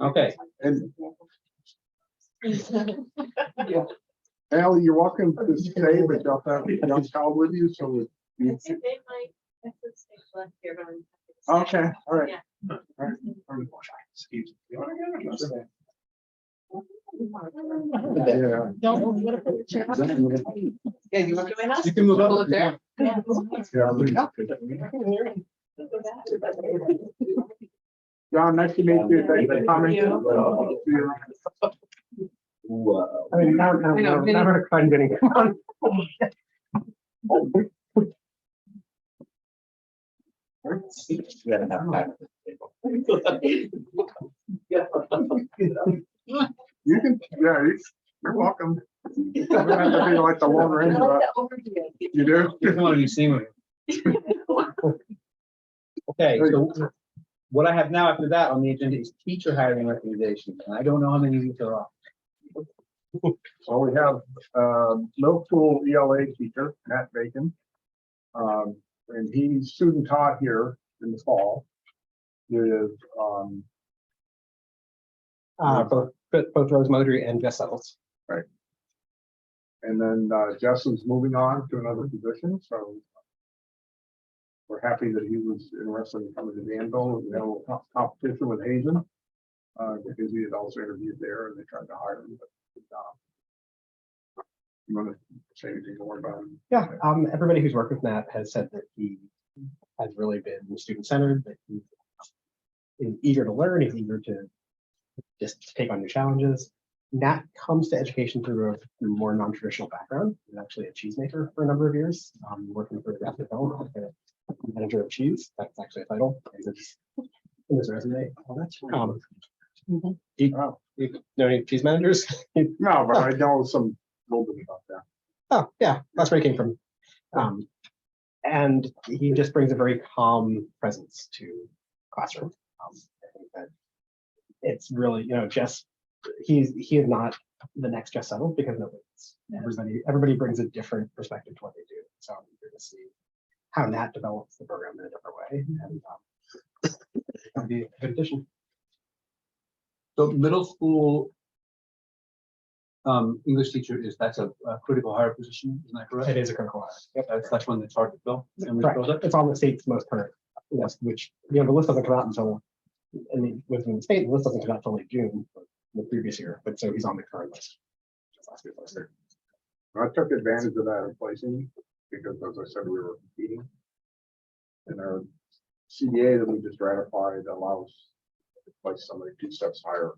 Okay. And Al, you're welcome to stay, but you'll have a young child with you, so. I think they might, I could stay left here, but I'm. Okay, all right. Yeah. All right. Yeah. Don't put a chair. Yeah, you want to join us? You can move up. Pull it there. Yeah. John, nice to meet you. Thanks for coming. I mean, now we're fun getting. You can, yeah, you're welcome. You don't have to be like the Lone Ranger. You do? Just wanted to be seen with you. Okay, so what I have now after that on the agenda is teacher hiring recommendations, and I don't know how many of these are off. So we have, middle school ELA teacher, Matt Bacon. And he's student taught here in the fall. With, Both Rose Modry and Jess Settles. and then, Justin's moving on to another position, so. We're happy that he was interested in coming to Danville. We had a little competition with Hazen. Because he had also interviewed there and they tried to hire him, but. You want to say anything more about him? Yeah, everybody who's worked with Matt has said that he has really been student-centered, that he is eager to learn, he's eager to just take on new challenges. Matt comes to education through a more non-traditional background. He's actually a cheesemaker for a number of years, working for Graphic Development, like a manager of cheese. That's actually a title. In his resume. Do you know any cheese managers? No, but I know some little bit about that. Oh, yeah, that's where he came from. And he just brings a very calm presence to classroom. I think that it's really, Jess, he is not the next Jess Settle because everybody brings a different perspective to what they do. So I'm eager to see how Nat develops the program in a different way. And it'll be a good addition. So middle school English teacher that's a critical hire position, isn't that correct? It is a critical hire. Yep. That's one that's hard to fill. And we Correct. filled it. It's on the state's most current list, which, the list doesn't come out until, within the state, the list doesn't come out until like June of the previous year, but so he's on the current list. Just last year's list. I took advantage of that in placing because, as I said, we were competing. And our CBA that we just ratified allows to place somebody 2 steps higher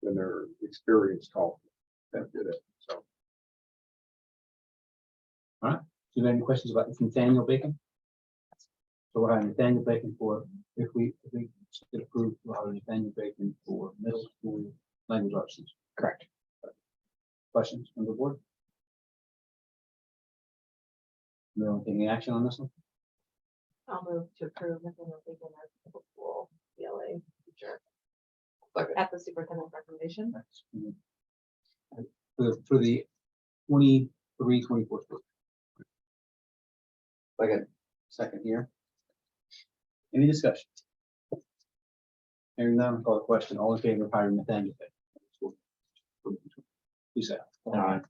than their experience call that did it. So Do you have any questions about Nathaniel Bacon? So we'll have Nathaniel Bacon for, if we get approved, we'll have Nathaniel Bacon for middle school language arts teacher. Correct. Questions from the board? No, taking action on this one? I'll move to approve Nathaniel Bacon as middle school ELA teacher. At the superintendent's recommendation. For the 23-24 school. Second here. Any discussion? Hearing none, I'll call the question. All in favor of hiring Nathaniel? Please say aye. Aye.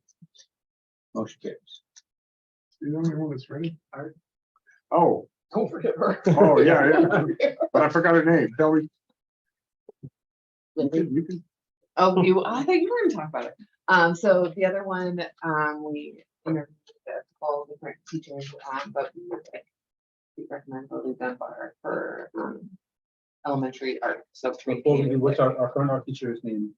Motion carries. The only one that's ready. Oh, Don't forget her. oh, yeah, yeah. But I forgot her name. Tell me. You can, Oh, I thought you were gonna talk about it. So the other one, we interviewed all different teachers, but we recommend Lily Dunbar for, elementary art, so Before we do, what's our current art teacher's name?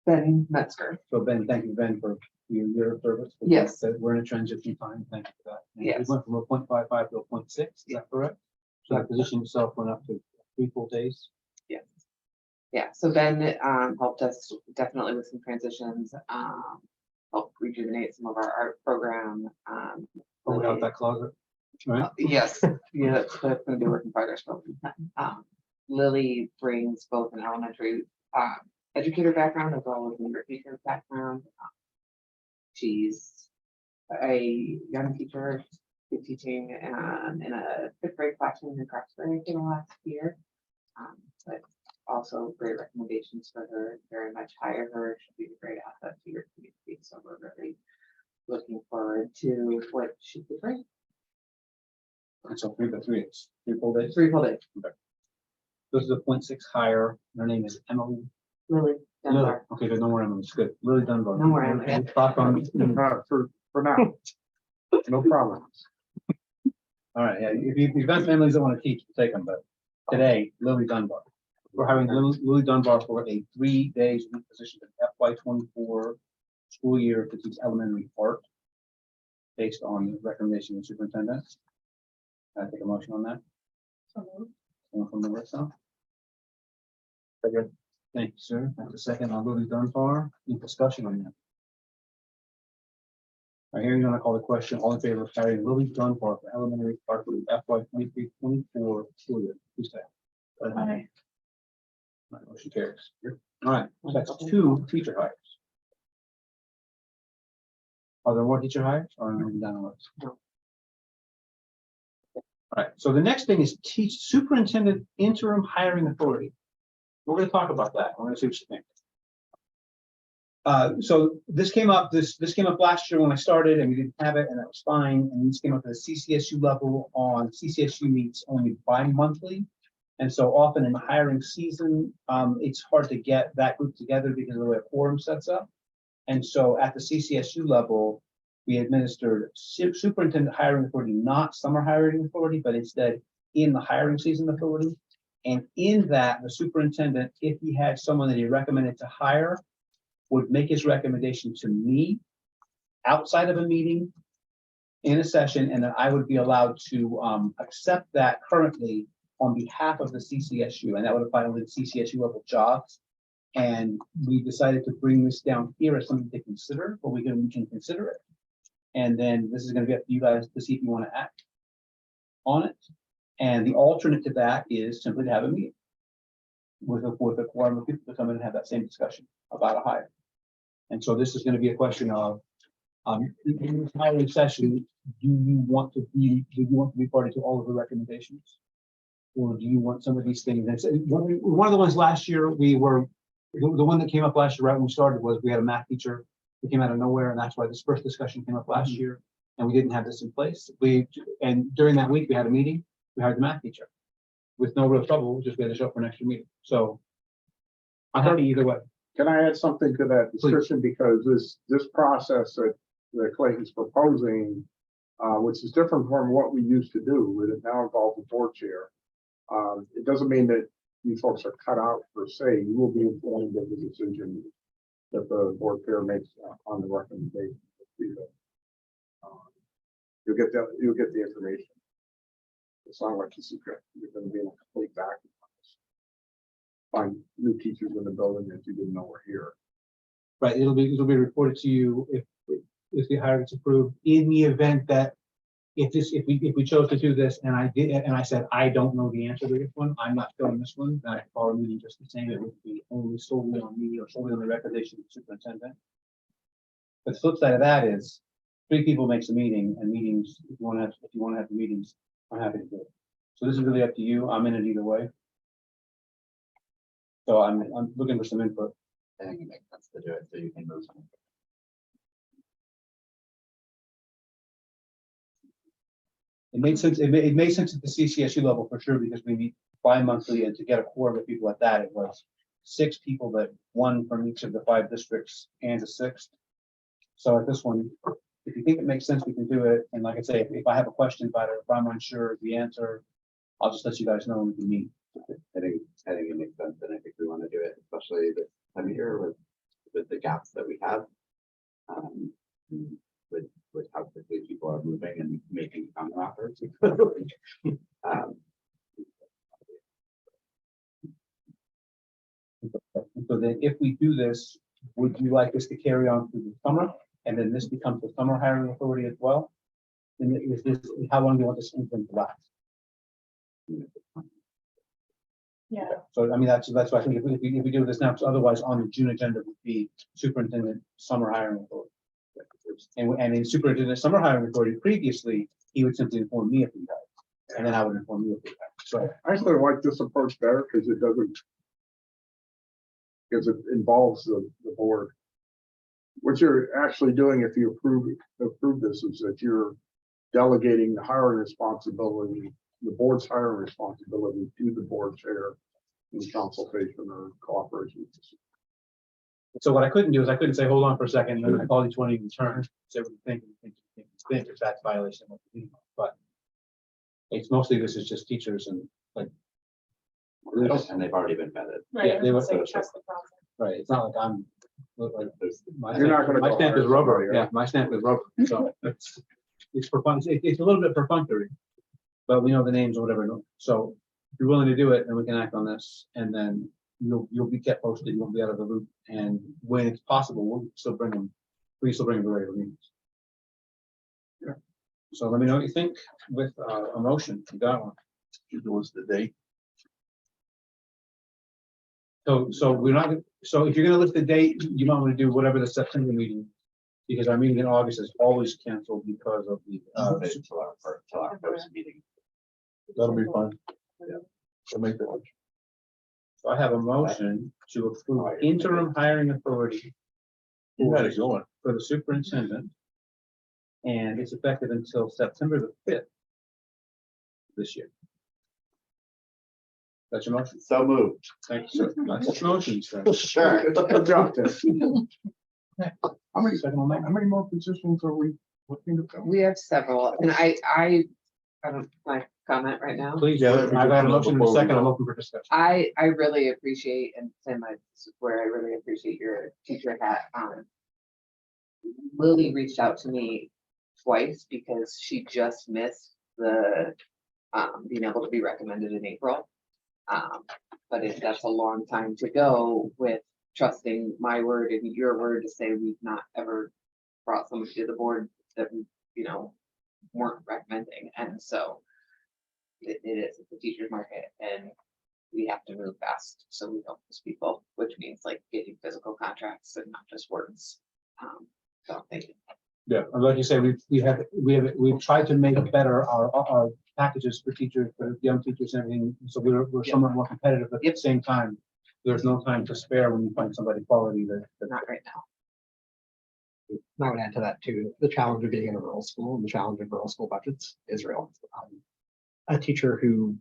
Ben Metzger. So Ben, thank you, Ben, for your service. Yes. That we're in a transition time. Thank you for that. And Yes. We went from a 0.55 to a 0.6, is that correct? So that position itself went up to 3 full days. Yes. Yeah, so Ben, helped us definitely with some transitions, helped rejuvenate some of our art program. Pull out that closet. Right? Yes, yeah, that's gonna be a work in progress. But Lily brings both an elementary educator background as well as an English teacher background. She's a young teacher, been teaching in a fifth grade classroom in Craftsbury for the last year. But also great recommendations for her, very much hire her. She'll be a great asset to your community. So we're really looking forward to what she could bring. And so 3 full days. 3 full days. This is a 0.6 higher. Her name is Emily. Lily Dunbar. Okay, there's no more Emily's good. Lily Dunbar. No more Emily. Thoughts on- for now. No problem. All right, yeah, if you've got families that want to teach, take them, but today, Lily Dunbar. We're having Lily Dunbar for a 3 days week position in FY24 school year to teach elementary art based on the recommendation of the superintendent. Can I take a motion on that? Someone from the Melissa? Second. Thank you, sir. That's a second on Lily Dunbar. Any discussion on that? All right, hearing none, I call the question. All in favor of hiring Lily Dunbar for elementary art for the FY23-24 school year? Please say aye. Aye. All right, motion carries. All right, so that's 2 teacher hires. Are there more teacher hires or are we done with? No. All right, so the next thing is teach superintendent interim hiring authority. We're going to talk about that. We're going to see what you think. So this came up last year when I started and we didn't have it and that was fine. And this came up at the CCSU level on CCSU meets only bi-monthly. And so often in the hiring season, it's hard to get that group together because of the way a quorum sets up. And so at the CCSU level, we administered superintendent hiring authority, not summer hiring authority, but instead in the hiring season authority. And in that, the superintendent, if he had someone that he recommended to hire, would make his recommendation to me outside of a meeting in a session, and then I would be allowed to accept that currently on behalf of the CCSU, and that would apply only to CCSU level jobs. And we decided to bring this down here as something to consider, but we can consider it. And then this is going to be up to you guys to see if you want to act on it. And the alternate to that is simply to have a meeting with a quorum of people to come in and have that same discussion about a hire. And so this is going to be a question of in this hiring session, do you want to be party to all of the recommendations? Or do you want some of these things? And so one of the ones last year, the one that came up last year right when we started was we had a math teacher who came out of nowhere, and that's why this first discussion came up last year, and we didn't have this in place. And during that week, we had a meeting, we hired the math teacher with no real trouble, just we had to show up for an extra meeting. So I'm happy either way. Can I add something to that description? Because this process that Clayton's proposing, which is different from what we used to do, it now involves a board chair. It doesn't mean that you folks are cut out per se. You will be informed of the decision that the board chair makes on the recommendation. You'll get the information. It's not like you're going to be in a complete vacuum. Find new teachers in the building that you didn't know were here. Right, it'll be reported to you if the hire gets approved. In the event that if we chose to do this and I said I don't know the answer to this one, I'm not filling this one, then I call a meeting just the same. It would be only solely on me or solely on the recommendation of the superintendent. But the flip side of that is 3 people makes a meeting, and meetings, if you want to have the meetings, I'm happy to do it. So this is really up to you. I'm in it either way. So I'm looking for some input. I think it makes sense to do it so you can move. It made sense, it made sense at the CCSU level for sure, because we meet bi-monthly, and to get a quorum of people at that, it was 6 people, but 1 from each of the 5 districts and a 6th. So at this one, if you think it makes sense, we can do it. And like I say, if I have a question about it, if I'm unsure of the answer, I'll just let you guys know when we meet. I think it makes sense, and I think we want to do it, especially this time of year with the gaps that we have. With how quickly people are moving and making counter offers. So then if we do this, would you like us to carry on through the summer? And then this becomes the summer hiring authority as well? And is this, how long do you want this thing to last? Yeah. So I mean, that's why I think if we do this now, because otherwise on the June agenda would be superintendent summer hiring authority. And in superintendent summer hiring authority previously, he would simply inform me if he had, and then I would inform you if he had. So I actually like this approach better because it doesn't, because it involves the board. What you're actually doing if you approve this is that you're delegating the hiring responsibility, the board's hiring responsibility to the board chair in consultation or cooperation. So what I couldn't do is I couldn't say, hold on for a second, and then I call each one of you in turn, say what you think, if that's violation of what you do. But it's mostly, this is just teachers and like. And they've already been vetted. Yeah, they were, So trust the process. right, it's not like I'm. Like, my You're not gonna my go stamp hire is rubber, somebody, yeah, my stamp is rubber, so it's for fun, it's a little bit perfunctory. But we know the names or whatever, so if you're willing to do it, then we can act on this, and then you'll be kept posted, you'll be out of the loop, and when it's possible, we still bring them to regular meetings. Yeah. So let me know what you think with a motion, you got one. What's the date? So we're not, so if you're gonna list the date, you might want to do whatever the September meeting, because our meeting in August is always canceled because of the. Till our first meeting. That'll be fine. Yeah. I'll make that. So I have a motion to approve interim hiring authority You got it going. for the superintendent. And it's effective until September the 5th this year. That's your motion. So moved. Thank you, sir. That's your motion, sir. Sure. Good job, Tim. How many, Second on that. how many more positions are we looking to fill? We have several, and I don't, my comment right now. Please, Yeah, I've got a motion in a before we second. go. I'm open for discussion. I really appreciate, and Tim, this is where I really appreciate your teacher hat on. Lily reached out to me twice because she just missed the being able to be recommended in April. But that's a long time to go with trusting my word and your word to say we've not ever brought somebody to the board that we, weren't recommending. And so it is the teacher's market, and we have to move fast so we don't lose people, which means like getting physical contracts and not just words. So thank you. Yeah, and like you say, we've tried to make better our packages for teachers, for young teachers and everything. So we're somewhat more competitive, but at the same time, there's no time to spare when you find somebody quality that. Not right now. And I would add to that too, the challenge of being in a rural school and the challenge of rural school budgets is real. A teacher who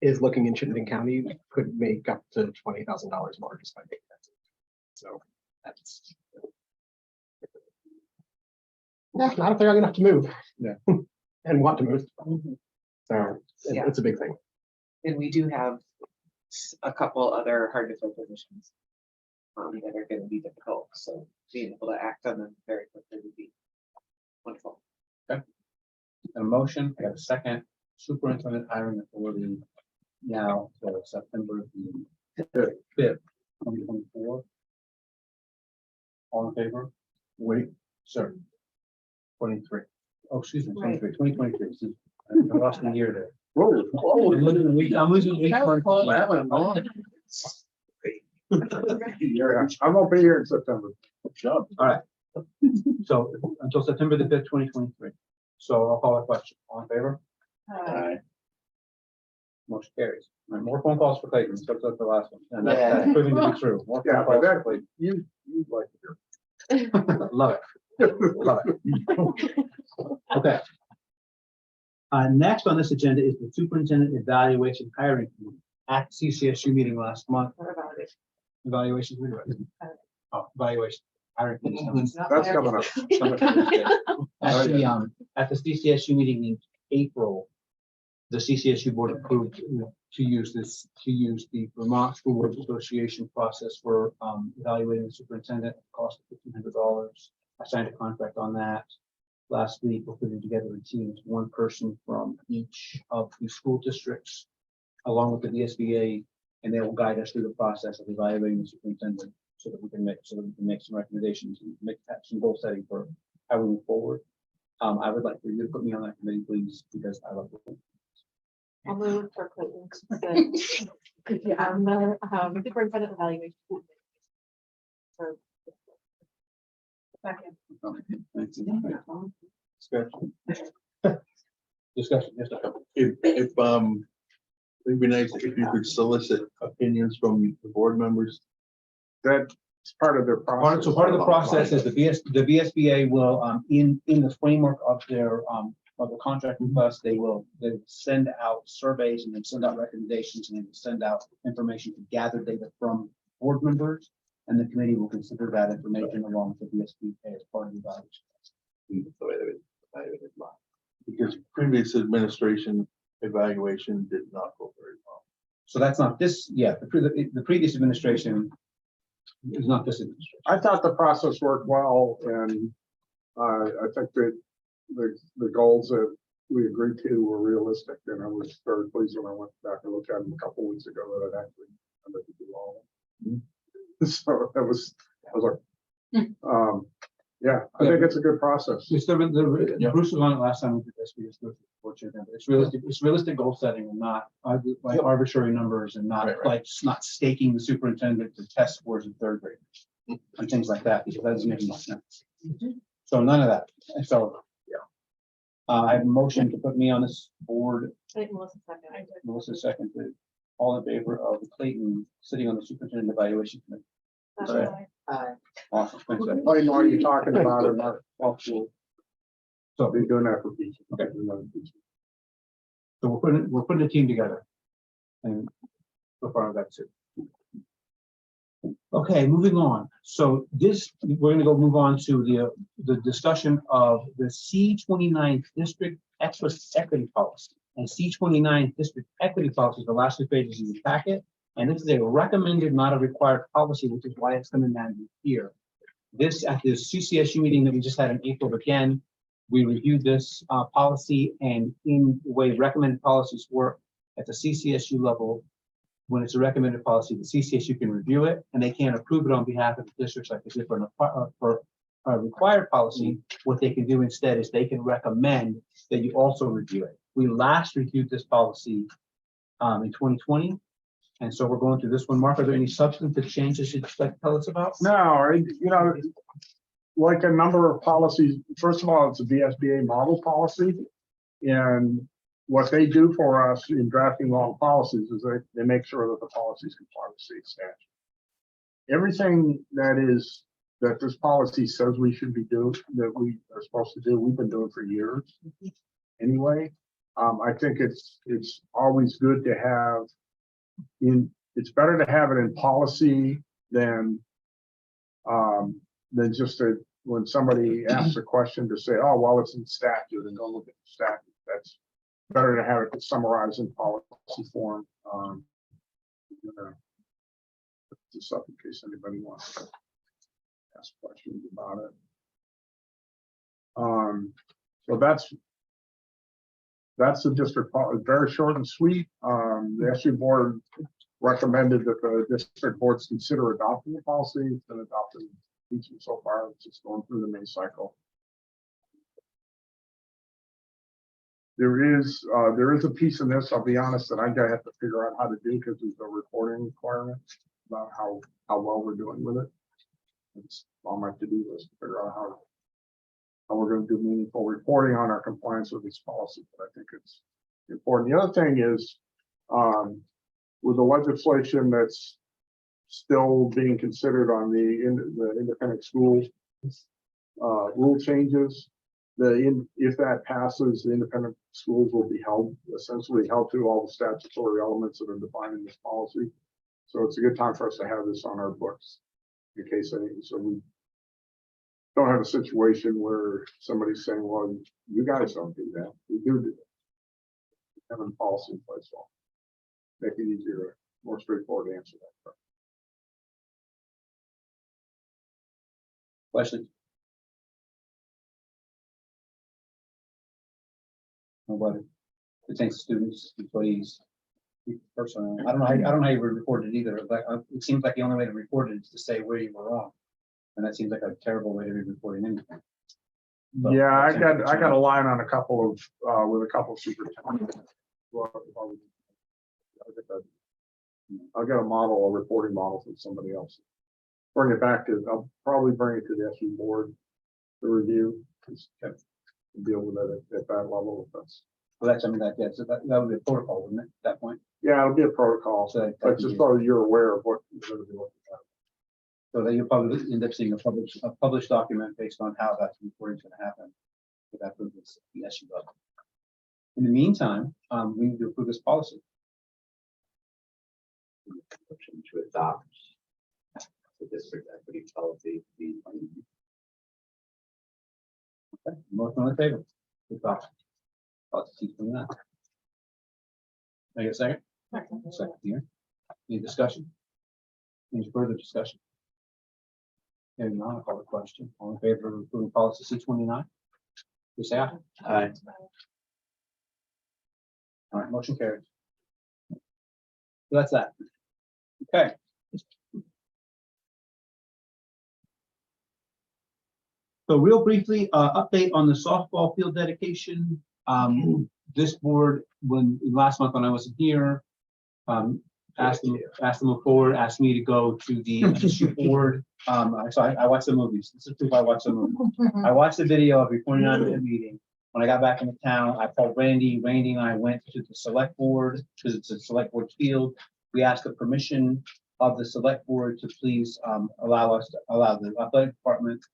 is looking in Chittenden County could make up to $20,000 more just by making that. So that's. Yeah, not if they're young enough to move. Yeah. And want to move. So Yeah. it's a big thing. And we do have a couple other hard to fill positions that are going to be difficult. So being able to act on them very quickly would be wonderful. A motion, I got a second, superintendent hiring authority now till September the 5th, 2024. All in favor? Wait, sir. 23. Oh, excuse me, 23, 2023. Excuse me. I lost a year there. Whoa, I'm losing a week. I'm losing a week. yeah, I won't be here in September. All right, So until September the 5th, 2023. So I'll call a question. All in favor? Motion carries. All right, more phone calls for Clayton, so that's the last one. And that's proving to be true. More Yeah, phone but calls for that, Clayton. you'd like to do. Love it. Love it. Okay. Next on this agenda is the superintendent evaluation hiring committee at CCSU meeting last month. What about it? Evaluation. Oh, evaluation. Hiring committee. That's coming up. Actually, at the CCSU meeting in April, the CCSU board approved to use the Vermont School Board Association process for evaluating the superintendent. It cost $1,500. I signed a contract on that last week. We're putting together a team, one person from each of the school districts, along with the VSBA, and they will guide us through the process of evaluating the superintendent so that we can make some recommendations and make some goal setting for how we move forward. I would like for you to put me on that committee, please, because I love it. I'll move for Clayton. Yeah, I'm the superintendent evaluation. So, Second. Discussion. Discussion. Yes, Dr. If, it'd be nice if you could solicit opinions from the board members. That's part of their process. So part of the process is the VSBA will, in the framework of their, of the contract with us, they will send out surveys and then send out recommendations and then send out information to gather data from board members. And the committee will consider that information along with the VSBA as part of the evaluation. The way that we evaluated last. Because previous administration evaluation did not go very well. So that's not this, yeah, the previous administration is not this administration. I thought the process worked well, and I think that the goals that we agreed to were realistic, and I was very pleased when I went back and looked at them a couple of weeks ago that I'd actually ended to do all of them. So I was like, yeah, I think it's a good process. Bruce was on it last time we did this. We just fortunate. It's realistic goal setting and not like arbitrary numbers and not not staking the superintendent to test scores in third graders and things like that, because that doesn't make any sense. So none of that. And so, yeah. I have a motion to put me on this board. I think Melissa seconded. Melissa seconded. All in favor of Clayton sitting on the superintendent evaluation committee. Awesome. Thanks, Ed. I know what you're talking about, and not helpful. So, I'll be doing that for people. Okay. So we're putting a team together. And so far that's it. Okay, moving on. So we're going to move on to the discussion of the C29 district equity policy. And C29 district equity policy is the last 2 pages of the packet. And this is a recommended, not a required policy, which is why it's coming down here. This at the CCSU meeting that we just had in April, again, we reviewed this policy, and in the way recommended policies work at the CCSU level, when it's a recommended policy, the CCSU can review it and they can't approve it on behalf of the districts like they did for a required policy. What they can do instead is they can recommend that you also review it. We last reviewed this policy in 2020. And so we're going through this one. Mark, are there any substantive changes you'd like to tell us about? No, like a number of policies, first of all, it's a VSBA model policy. And what they do for us in drafting long policies is they make sure that the policies comply with state statute. Everything that this policy says we should be doing, that we are supposed to do, we've been doing for years anyway. I think it's always good to have it's better to have it in policy than just when somebody asks a question to say, oh, well, it's in statute, and don't look at the statute. That's better to have it summarized in policy form. Just up in case anybody wants to ask questions about it. So that's the district policy, very short and sweet. The SU board recommended that the district boards consider adopting the policy. It's been adopted each so far. It's just going through the May cycle. There is a piece in this, I'll be honest, that I gotta have to figure out how to do because there's no reporting requirement about how well we're doing with it. It's on my to-do list to figure out how we're gonna do meaningful reporting on our compliance with these policies, but I think it's important. The other thing is, with the legislation that's still being considered on the independent school rule changes, if that passes, the independent schools will be essentially held to all the statutory elements that are defined in this policy. So it's a good time for us to have this on our books in case so we don't have a situation where somebody's saying, well, you guys don't do that. We do it. Having policy in place will make it easier, more straightforward to answer that. Question? Nobody. It takes students, employees, personnel. I don't know how you would report it either. But it seems like the only way to report it is to say where you were wrong. And that seems like a terrible way to be reporting anything. So, Yeah, I got a line on a couple of with a couple of superintendents. Well, I'll get a reporting model from somebody else. Bring it back to, I'll probably bring it to the SU board to review. Deal with it at that level. If that's, well, that's something like that. So that would be a protocol, wouldn't it, at that point? yeah, it'll be a protocol. So But just so you're aware of what you're going to be looking at. So that you'll probably end up seeing a published document based on how that reporting is going to happen. If that proves the SU level. In the meantime, we need to approve this policy. Motion to adopt the district equity policy. Okay, motion on the table. Adopt. Policy from that. Can I get a second? Second here. Any discussion? Any further discussion? Hearing none, I'll call the question. All in favor of approving policy C-29? Please say aye. Aye. All right, motion carries. So that's that. Okay. So real briefly, update on the softball field dedication. This board, last month when I wasn't here, asked them to move forward, asked me to go to the SU board. So I watched the movies. This is proof I watched the movie. I watched the video of your 29-minute meeting. When I got back into town, I called Randy. Randy and I went to the select board because it's a select board field. We asked the permission of the select board to please allow the athletic department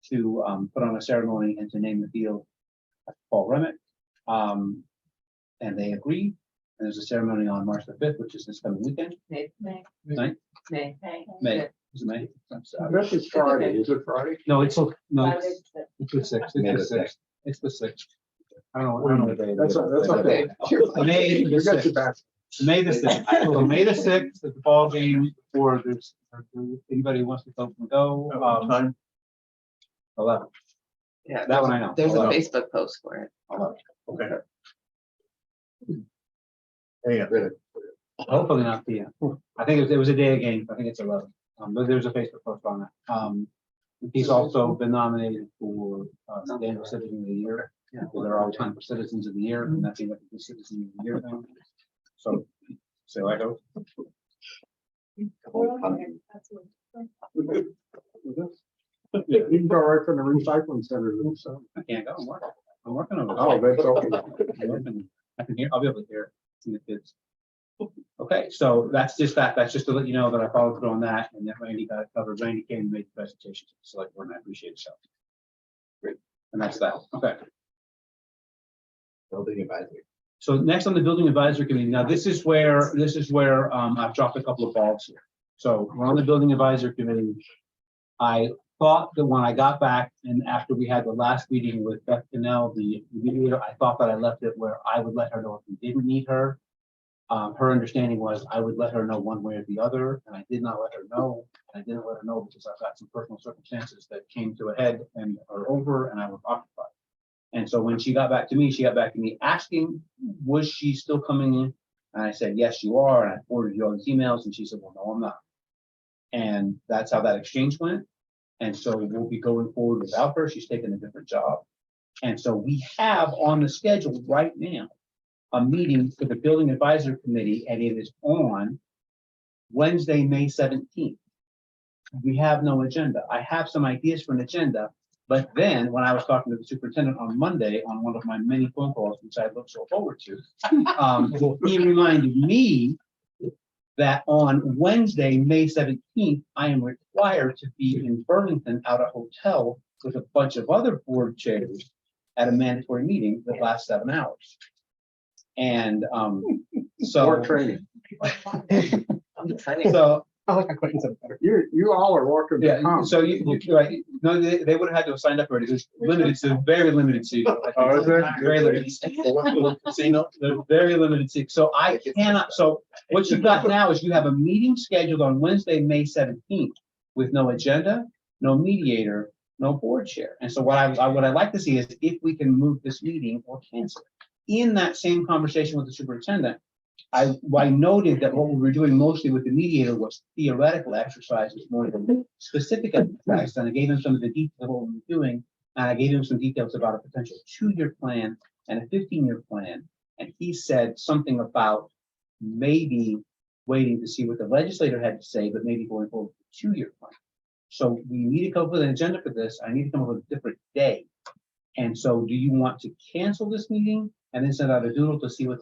to put on a ceremony and to name the field Paul Remick. And they agreed. And there's a ceremony on March the 5th, which is this coming weekend. May. Right? May. May. Is it May? I'm sorry. This is Friday. Is it Friday? No, it's the 6th. May the It's the 6th. It's the 6th. I don't know what day it That's is. okay. May the You got 6th. your back. May the 6th. So May the 6th at the ball game, or there's anybody who wants to go. Time. 11. Yeah, That one I know. there's a 11. Facebook post for it. 11. Okay. Yeah. Hopefully not PM. I think it was a day of game. I think it's 11. But there's a Facebook post on that. He's also been nominated for Danville Citizen of the Year. Yeah, well, they're always trying for Citizens of the Year, and that's the Citizen of the Year thing. So I hope. You can go right from the recycling center. So. I can't go. I'm working on it. Oh, that's okay. I can hear. I'll be able to hear. See the kids. Okay, so that's just that. That's just to let you know that I followed through on that, and that Randy got it covered. Randy came and made the presentation to the select board, and I appreciate it. So great, and that's that. Okay. Building advisory. So next on the building advisory committee. Now this is where I've dropped a couple of balls here. So we're on the building advisory committee. I thought that when I got back and after we had the last meeting with Beth Cannell, the mediator, I thought that I left it where I would let her know if we didn't need her. Her understanding was I would let her know one way or the other, and I did not let her know. I didn't let her know because I've got some personal circumstances that came to a head and are over, and I was occupied. And so when she got back to me asking, was she still coming in? And I said, yes, you are. And I forwarded you all these emails, and she said, well, no, I'm not. And that's how that exchange went. And so we'll be going forward without her. She's taken a different job. And so we have on the schedule right now a meeting for the building advisory committee, and it is on Wednesday, May 17th. we have no agenda. I have some ideas for an agenda, but then when I was talking to the superintendent on Monday on one of my many phone calls, which I look so forward to, he reminded me that on Wednesday, May 17th, I am required to be in Burlington at a hotel with a bunch of other board chairs at a mandatory meeting that lasts 7 hours. And so. More training. So, I like acquaintance better. You all are welcome to yeah, come. so you right, no, they would have had to have signed up already. There's limited to very limited seats. Oh, is there? Very limited. They're very limited seats. So I cannot, so what you've got now is you have a meeting scheduled on Wednesday, May 17th with no agenda, no mediator, no board chair. And so what I'd like to see is if we can move this meeting or cancel it. In that same conversation with the superintendent, I noted that what we were doing mostly with the mediator was theoretical exercises more than specific exercises. And I gave him some of the details of what we were doing. And I gave him some details about a potential 2-year plan and a 15-year plan. And he said something about maybe waiting to see what the legislator had to say, but maybe going forward with a 2-year plan. So we need to come up with an agenda for this. I need to come up with a different day. And so do you want to cancel this meeting and then send out a doodle to see what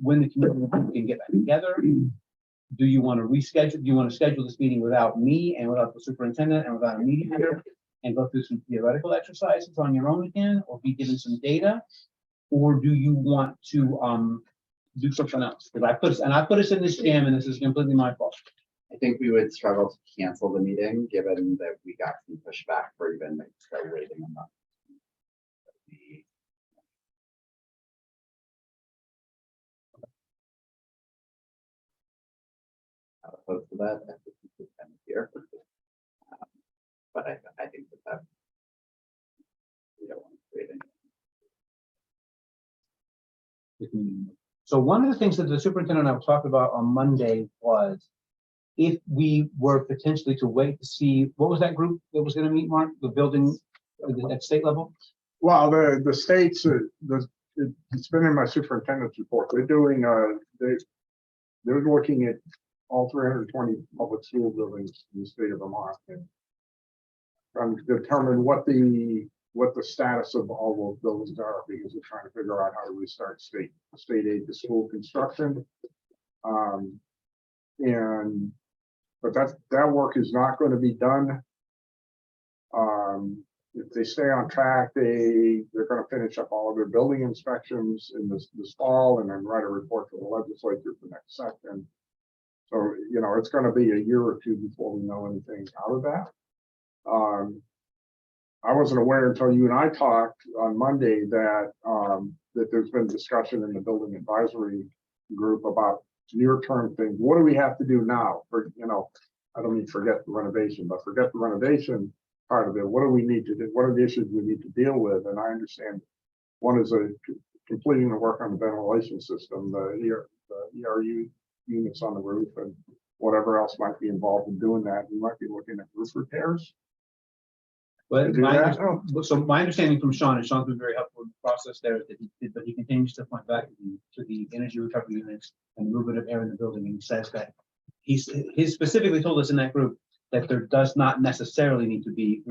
when the community can get back together? Do you want to reschedule? Do you want to schedule this meeting without me and without the superintendent and without a mediator and go through some theoretical exercises on your own again, or be given some data? Or do you want to do something else? Because I put us in this jam, and this is completely my fault. I think we would struggle to cancel the meeting, given that we got some pushback for even like waiting a month. Not opposed to that, I think we could kind of here. But I think that we don't want to create any. So one of the things that the superintendent and I talked about on Monday was if we were potentially to wait to see, what was that group that was going to meet, Mark? The building at state level? Well, the states, it's been in my superintendent's report. They're doing, they're looking at all 320 public school buildings in the state of Vermont. Trying to determine what the status of all those buildings are, because they're trying to figure out how to restart state aid to school construction. But that work is not going to be done. If they stay on track, they're going to finish up all of their building inspections in this fall, and then write a report to the legislature for next session. So, you know, it's going to be a year or two before we know anything out of that. I wasn't aware until you and I talked on Monday that there's been discussion in the building advisory group about near-term things. What do we have to do now? For, you know, I don't mean forget the renovation, but forget the renovation part of it. What do we need to do? What are the issues we need to deal with? And I understand one is completing the work on the ventilation system, the ERU units on the roof, and whatever else might be involved in doing that. We might be looking at roof repairs. But Do that? so my understanding from Sean, and Sean's been very helpful in the process there, that he continues to point back to the energy recovery units and movement of air in the building. And he says that he specifically told us in that group that there does not necessarily need to be.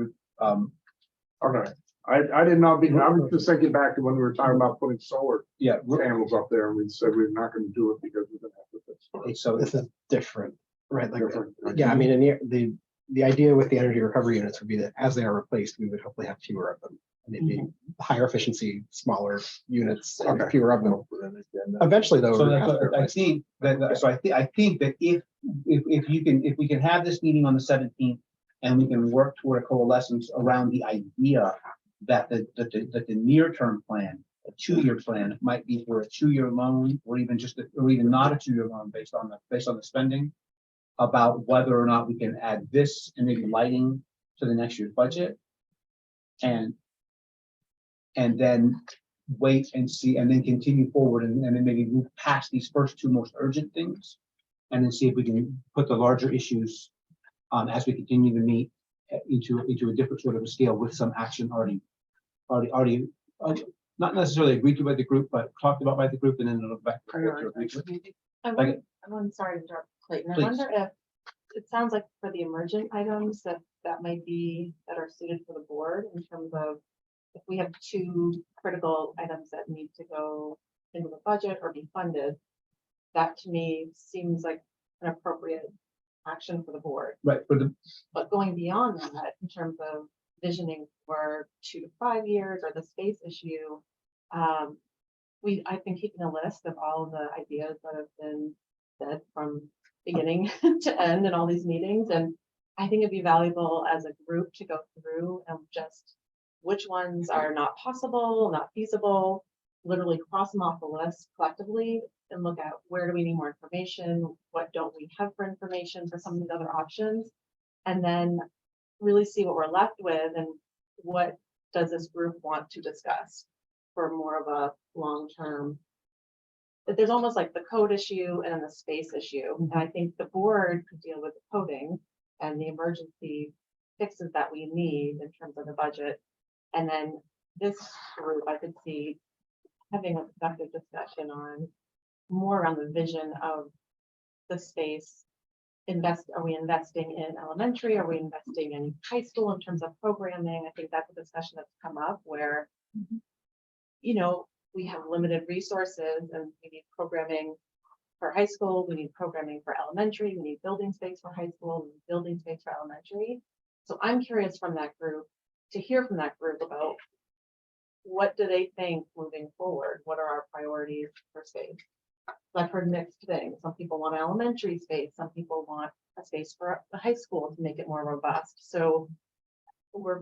Okay. I did not be, I was just thinking back to when we were talking about putting solar panels up there, and we said we're not going to do it because we're going to have to fix it. Okay, so This is different, right? Like, Different. yeah, I mean, in the idea with the energy recovery units would be that as they are replaced, we would hopefully have fewer of them. And they'd be higher efficiency, smaller units, and Okay. fewer of them. Eventually, though, So we're gonna that's have to what I replace them. think that, so I think that if we can have this meeting on the 17th and we can work toward a coalescence around the idea that the near-term plan, a 2-year plan, might be for a 2-year loan, or even not a 2-year loan based on the spending, about whether or not we can add this and maybe lighting to the next year's budget, and then wait and see, and then continue forward, and then maybe move past these first 2 most urgent things, and then see if we can put the larger issues as we continue to meet into a different sort of a scale with some action already not necessarily agreed to by the group, but talked about by the group, and then it'll back. I'm sorry to interrupt, Clayton. I Okay. wonder if, it sounds like for the emergent items that might be better suited for the board in terms of if we have two critical items that need to go into the budget or be funded, that to me seems like an appropriate action for the board. Right, but But going beyond that, in terms of visioning for 2 to 5 years or the space issue, I've been keeping a list of all of the ideas that have been said from beginning to end in all these meetings. And I think it'd be valuable as a group to go through and just which ones are not possible, not feasible, literally cross them off the list collectively and look at where do we need more information, what don't we have for information for some of these other options, and then really see what we're left with and what does this group want to discuss for more of a long-term. But there's almost like the code issue and the space issue. And I think the board could deal with the coding and the emergency fixes that we need in terms of the budget. And then this group, I could see having a productive discussion on more around the vision of the space. Are we investing in elementary? Are we investing in high school in terms of programming? I think that's a discussion that's come up where, you know, we have limited resources and we need programming for high school. We need programming for elementary. We need building space for high school. We need building space for elementary. So I'm curious from that group to hear from that group about what do they think moving forward? What are our priorities for space? I've heard mixed things. Some people want elementary space. Some people want a space for the high school to make it more robust. So we're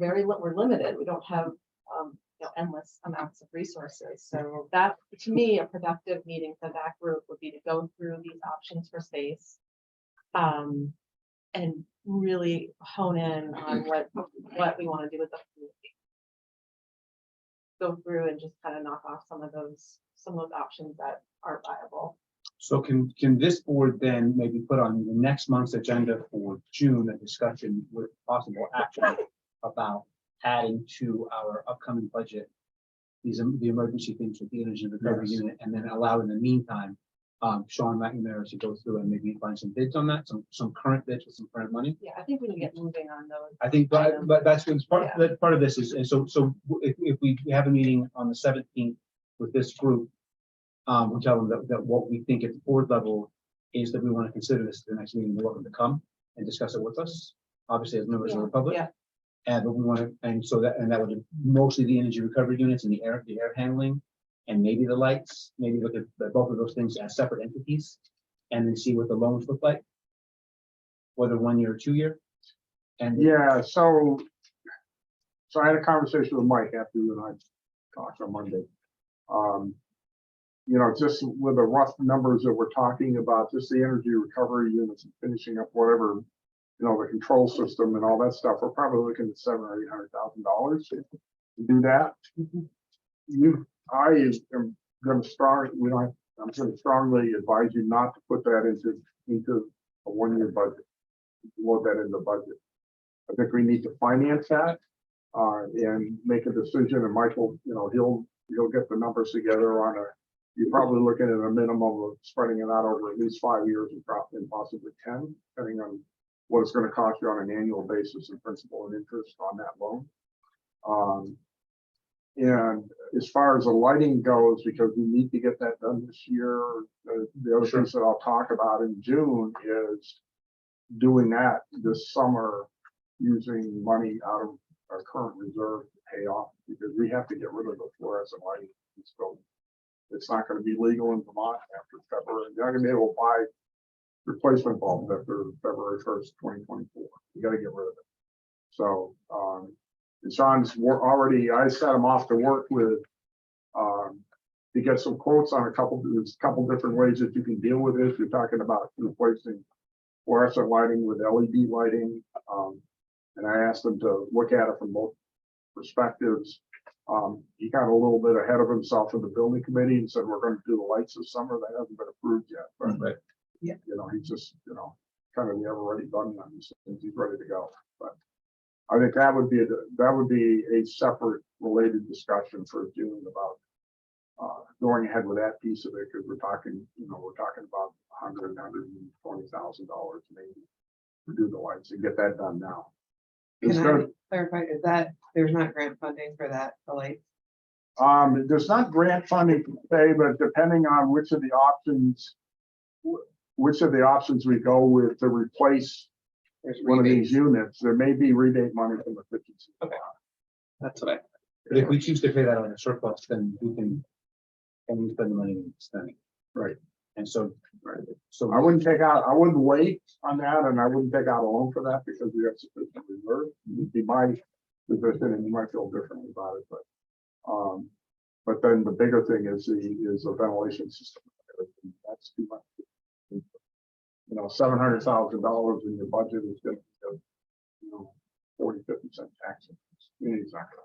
limited. We don't have endless amounts of resources. So that, to me, a productive meeting for that group would be to go through these options for space, and really hone in on what we want to do with the community. Go through and just kind of knock off some of those options that are viable. so can this board then maybe put on the next month's agenda for June, a discussion with possible action about adding to our upcoming budget the emergency things with the energy recovery Yes. unit, and then allow in the meantime, Sean McNamara to go through and maybe find some bids on that, some current bids with some current money. Yeah, I think we need to get moving on those. I think, but that's what's part of this is, and so if we have a meeting on the 17th with this group, we tell them that what we think at the board level is that we want to consider this at the next meeting. They're welcome to come and discuss it with us, obviously as members of the public. Yeah. And but we want to, and that would be mostly the energy recovery units and the air handling, and maybe the lights. Maybe look at both of those things as separate entities, and then see what the loans look like, whether 1 year or 2 year. And Yeah, so I had a conversation with Mike after you and I talked on Monday. You know, just with the rough numbers that we're talking about, just the energy recovery units and finishing up whatever, you know, the control system and all that stuff, we're probably looking at $700,000 or $800,000 to do that. I am going to I'm going to strongly advise you not to put that into a 1 year budget. Load that in the budget. I think we need to finance that and make a decision. And Michael, you know, he'll get the numbers together on you're probably looking at a minimum of spreading it out over at least 5 years and possibly 10, depending on what it's going to cost you on an annual basis in principal and interest on that loan. And as far as the lighting goes, because we need to get that done this year, the other things that I'll talk about in June is doing that this summer using money out of our current reserve to pay off, because we have to get rid of the fluorescent lighting. So it's not going to be legal in Vermont after February. You're not going to be able to buy replacement bulbs after February 1st, 2024. You got to get rid of it. So, and Sean's I set him off to work with, to get some quotes on there's a couple different ways that you can deal with this. You're talking about replacing fluorescent lighting with LED lighting. And I asked him to look at it from both perspectives. He got a little bit ahead of himself in the building committee and said, we're going to do the lights this summer. That hasn't been approved yet. But, Right. you know, he's just, you know, kind of never already done on these things. He's ready to go. But I think that would be a separate related discussion for June about going ahead with that piece of it, because we're talking about $120,000 maybe do the lights and get that done now. Can It's I gonna, clarify, is that, there's not grant funding for that, the lights? there's not grant funding to pay, but depending on which of the options we go with to replace There's one of these rebates. units, there may be rebate money from the efficiency. That's what I, but if we choose to pay that on a surplus, then we can spend the money in spending. Right. And so, so I wouldn't wait on that, and I wouldn't take out a loan for that because we have sufficient reserve. It'd be my position, and you might feel differently about it, but then the bigger thing is the ventilation system. That's too much. You know, $700,000 in your budget is going to, 40, 50% tax. It's not gonna-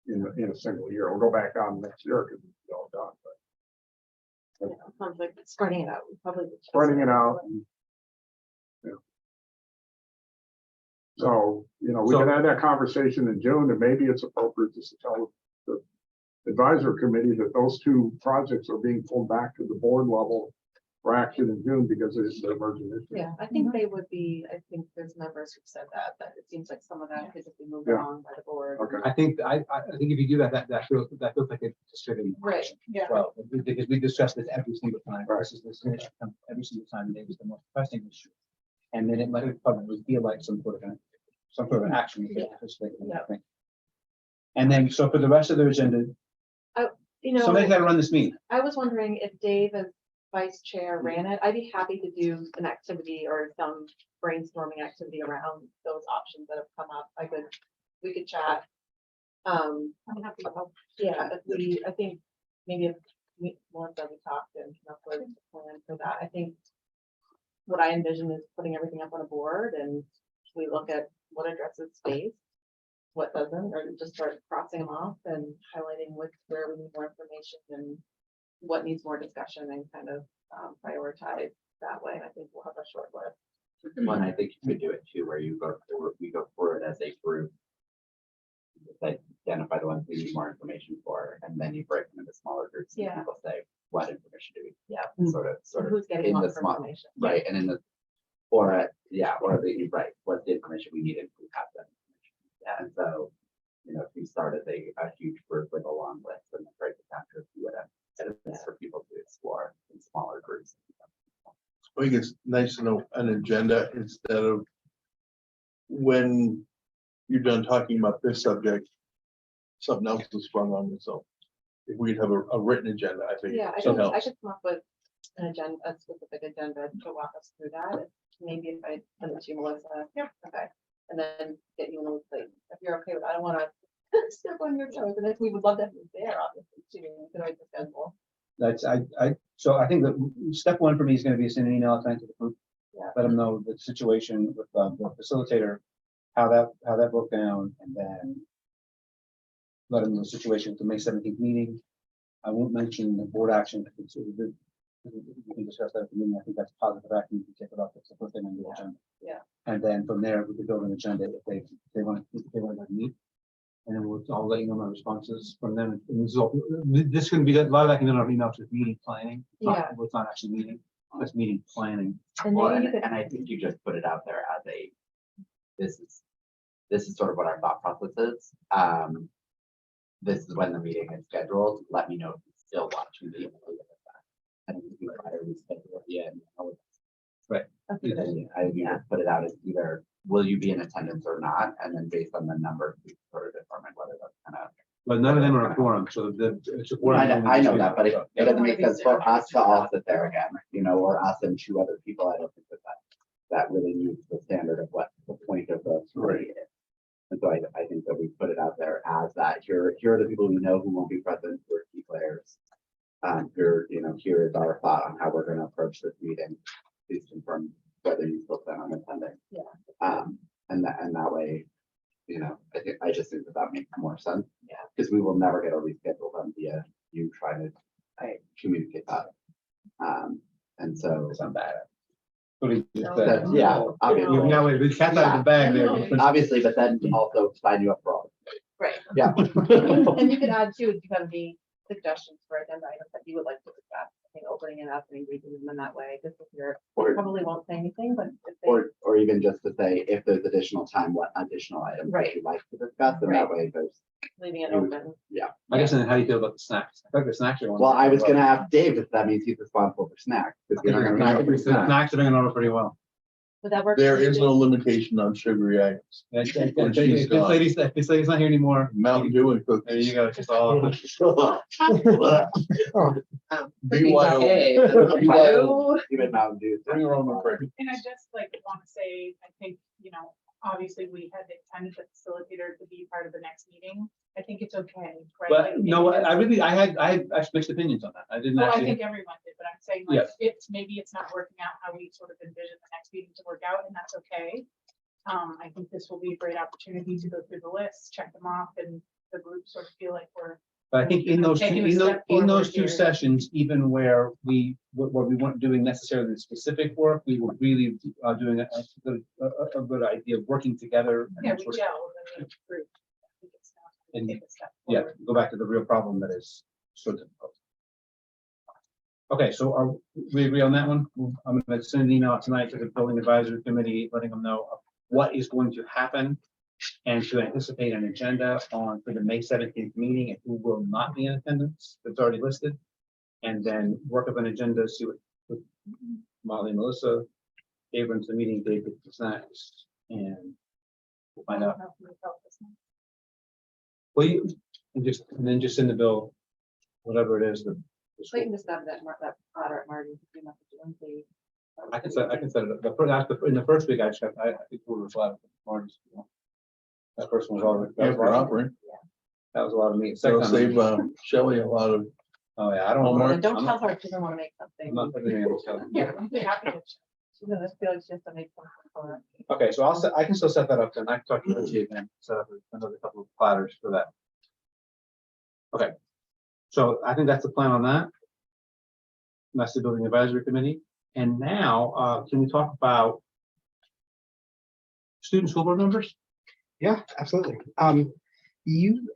in a single year. We'll go back on next year because it's all done, but Yeah, sounds like spreading it out. Probably. spreading it out. So, we can have that conversation in June, and maybe it's appropriate just to tell the advisory committee that those two projects are being pulled back to the board level for action in June because it's the emerging issue. Yeah, I think they would be, I think there's members who said that it seems like some of that could just be moved Yeah. along by the board. Okay. I think if you do that, that feels like it's distributing. Right, yeah. Well, because we discussed this every single time. Right. This is this issue comes every single time, and it was the most pressing issue. And then it might probably feel like some sort of an action. we could participate in, I think. And then, so for the rest of the agenda, somebody's got to run this meeting. I was wondering if Dave as vice chair ran it, I'd be happy to do an activity or some brainstorming activity around those options that have come up. We could chat. Yeah, I think maybe if Melissa, we talked and come up with a plan for that. I think what I envision is putting everything up on a board and we look at what addresses space, what doesn't, or just start crossing them off and highlighting where we need more information and what needs more discussion and kind of prioritize that way. I think we'll have a short list. One, I think you could do it too, where we go forward as a group. Identify the ones we need more information for, and then you break them into smaller groups. And Yeah. people say, what information do we? Yeah. Sort of Who's getting in what the small, information? right, and in the, right, what's the information we need if we have that information. Yeah, and so, if we start as a huge group with a long list and then break it down to a few items for people to explore in smaller groups. I think it's nice to know an agenda instead of when you're done talking about this subject, something else is sprung on you. So if we'd have a written agenda, I think Yeah, I it could helps. come up with an agenda, a specific agenda to walk us through that. Maybe if I send it to you, Melissa. Yeah. Okay. And then get you in the loop, like, if you're okay with, I don't want to step on your toes, and if we would love to have you there, obviously, too, you could always schedule. So I think that step one for me is going to be send an email tonight to the group. Yeah. Let them know the situation with the facilitator, how that broke down, and then let them know the situation with the May 17th meeting. I won't mention the board action. We can discuss that at the meeting. I think that's positive action. You can take it off. That's the first thing on the agenda. Yeah. And then from there, we could build an agenda if they want to meet. And then I'll let you know my responses from them. And this can be a lot of that can be in our email to meeting planning. It's not actually meeting. It's meeting planning. And Well, maybe and, you could, and I think you just put it out there as this is sort of what our thought process is. This is when the meeting is scheduled. Let me know if you still want to be able to look at that. And we try to reschedule it. Yeah. that's a good idea. I think you just put it out as either will you be in attendance or not, and then based on the numbers, we sort of determine whether that's kind of. But none of them are a quorum, so it's a quorum. I know that, but it doesn't make sense for us to all sit there again, or us and two other people. I don't think that really meets the standard of what the point of the story is. And so I think that we put it out there as that here are the people we know who won't be present, who are key players. Here is our thought on how we're going to approach this meeting. Please confirm whether you still plan on attending. Yeah. And that way, I just think that makes more sense. Yeah. Because we will never get a reschedule done via you trying to communicate that. And so. It's not bad. What do you just That's, say? yeah, obviously, Now we cat's out of the bag there. obviously, but then also sign you up for all. Right. Yeah. And you could add too, if you have any suggestions for agenda items that you would like to discuss. think opening it up and reading them in that way, just if you're, Or, probably won't say anything, but if they. or even just to say, if there's additional time, what additional items would Right. you like to discuss? And that way there's, Leaving it you would- open. I guess then how do you feel about the snacks? I think the snacks are. well, I was gonna ask Dave if that means he's responsible for snacks. 'cause you're not gonna remember snacks. Snacks are going over pretty well. Would that work? There for you is too? no limitation on sugary items. This she's lady's not here anymore. Mountain Dew and There cookies. you go. It's just all. BYO. Even Mountain Dew. Bring your own drink. And I just like want to say, I think, obviously we had intended the facilitator to be part of the next meeting. I think it's okay, right? But Like, no, maybe I it's- really, I had mixed opinions on that. I didn't Well, I actually. think everyone did, but I'm saying Yeah. like, maybe it's not working out how we sort of envisioned the next meeting to work out, and that's okay. I think this will be a great opportunity to go through the list, check them off, and the group sort of feel like we're. But I think in those, Taking a in those, step in those forward two here. sessions, even where we weren't doing necessarily the specific work, we were really doing a good idea of working together. And Yeah, we sort of- gel and the group. I think it's now time to And- take a step Yeah, forward. go back to the real problem that is so difficult. Okay, so are we agree on that one? I'm gonna send an email out tonight to the building advisory committee, letting them know what is going to happen. And to anticipate an agenda for the May 17th meeting and who will not be in attendance, that's already listed. And then work up an agenda, see what with Molly, Melissa, Abrams, the meeting, David, the snacks, and we'll find out. I don't know if we felt this one. Well, and then just send the bill, whatever it is, the So you can just have that, that platter at Martin. if you have to do anything. I can set it up. In the first week, I checked, I think we were flat. That first one was all. Yeah, for offering. That was a lot of meat. That'll Second time, save Shelley a lot of. oh yeah, I don't. Homework. And don't I'm tell not- her if she doesn't want to make something. I'm not putting it in the schedule. Yeah, I'm happy to. She's gonna feel like she has to make something for her. Okay, so I can still set that up then. I can talk to you again, set up another couple of platters for that. Okay, so I think that's the plan on that. That's the building advisory committee. And now, can we talk about student school board members? Yeah, absolutely. You,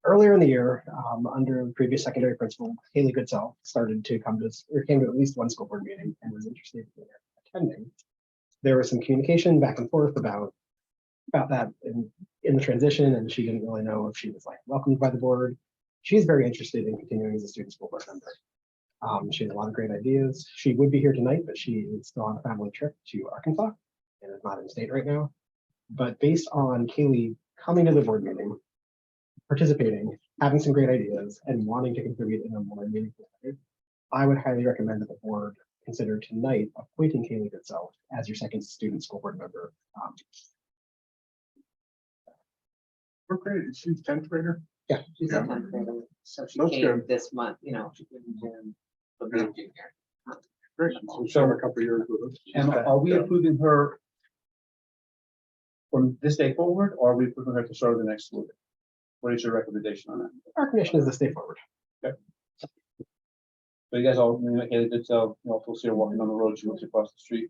earlier in the year, under the previous secondary principal, Haley Goodsell started to come to, or came to at least one school board meeting and was interested in attending. There was some communication back and forth about that in the transition, and she didn't really know if she was like welcomed by the board. She's very interested in continuing as a student school board member. She has a lot of great ideas. She would be here tonight, but she is still on a family trip to Arkansas and is not in state right now. But based on Kaylee coming to the board meeting, participating, having some great ideas, and wanting to contribute in a more meaningful way, I would highly recommend that the board consider tonight appointing Kaylee Goodsell as your second student school board member. We're great. She's 10th grader. Yeah. She's Yeah. a 10th grader, so she That's came good. this month, she came in June. But being junior. Great. She's had a couple of years with us. And are we approving her from this day forward, or are we approving her to start of the next school year? What is your recommendation on that? Our commission is to stay forward. So you guys all, Haley did tell, we'll see her walking on the road, she lives across the street.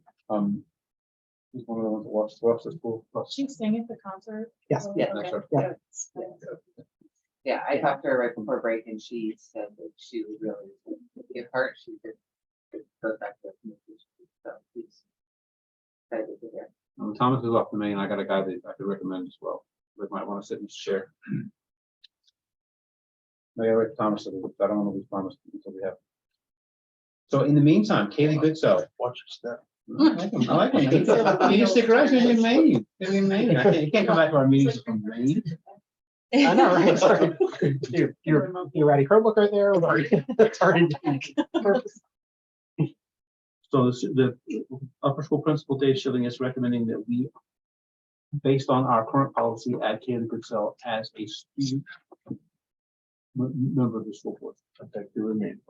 He's one of the ones that walks the school. She sang at the concert. Yes. Yeah, Okay. that's right. Yeah. Yeah, I talked to her right before break and she said that she would really give her, she did. Go back to. So she's excited to hear. Thomas is off to me, and I got a guy that I could recommend as well, that might want to sit in his chair. Maybe I wait for Thomas, I don't want to lose Thomas until we have. So in the meantime, Kaylee Goodsell. Watch your step. I like him. I like him. You can stick around, you're in Maine. You're in Maine. You can't come back to our meetings from Maine. I know, right? Sorry. You're ready Chromebook right there. It's already done. So the upper school principal, Dave Schilling, is recommending that we, based on our current policy, add Kaylee Goodsell as a student member of the school board. Effective immediately.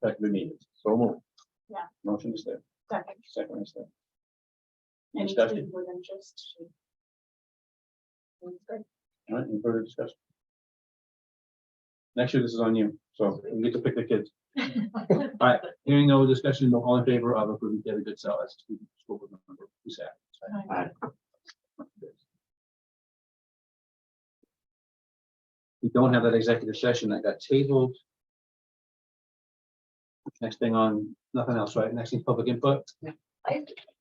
Effective immediately. So moved. Yeah. Motion is there. Second. Second is there. Any Discussion? student with interest. That's good. All right, any further discussion? Next year, this is on you, so we get to pick the kids. All right, hearing no discussion, all in favor of approving Kaylee Goodsell as a student school board member, please say aye. We don't have that executive session that got tabled. Next thing on, nothing else, right? Next thing, public input.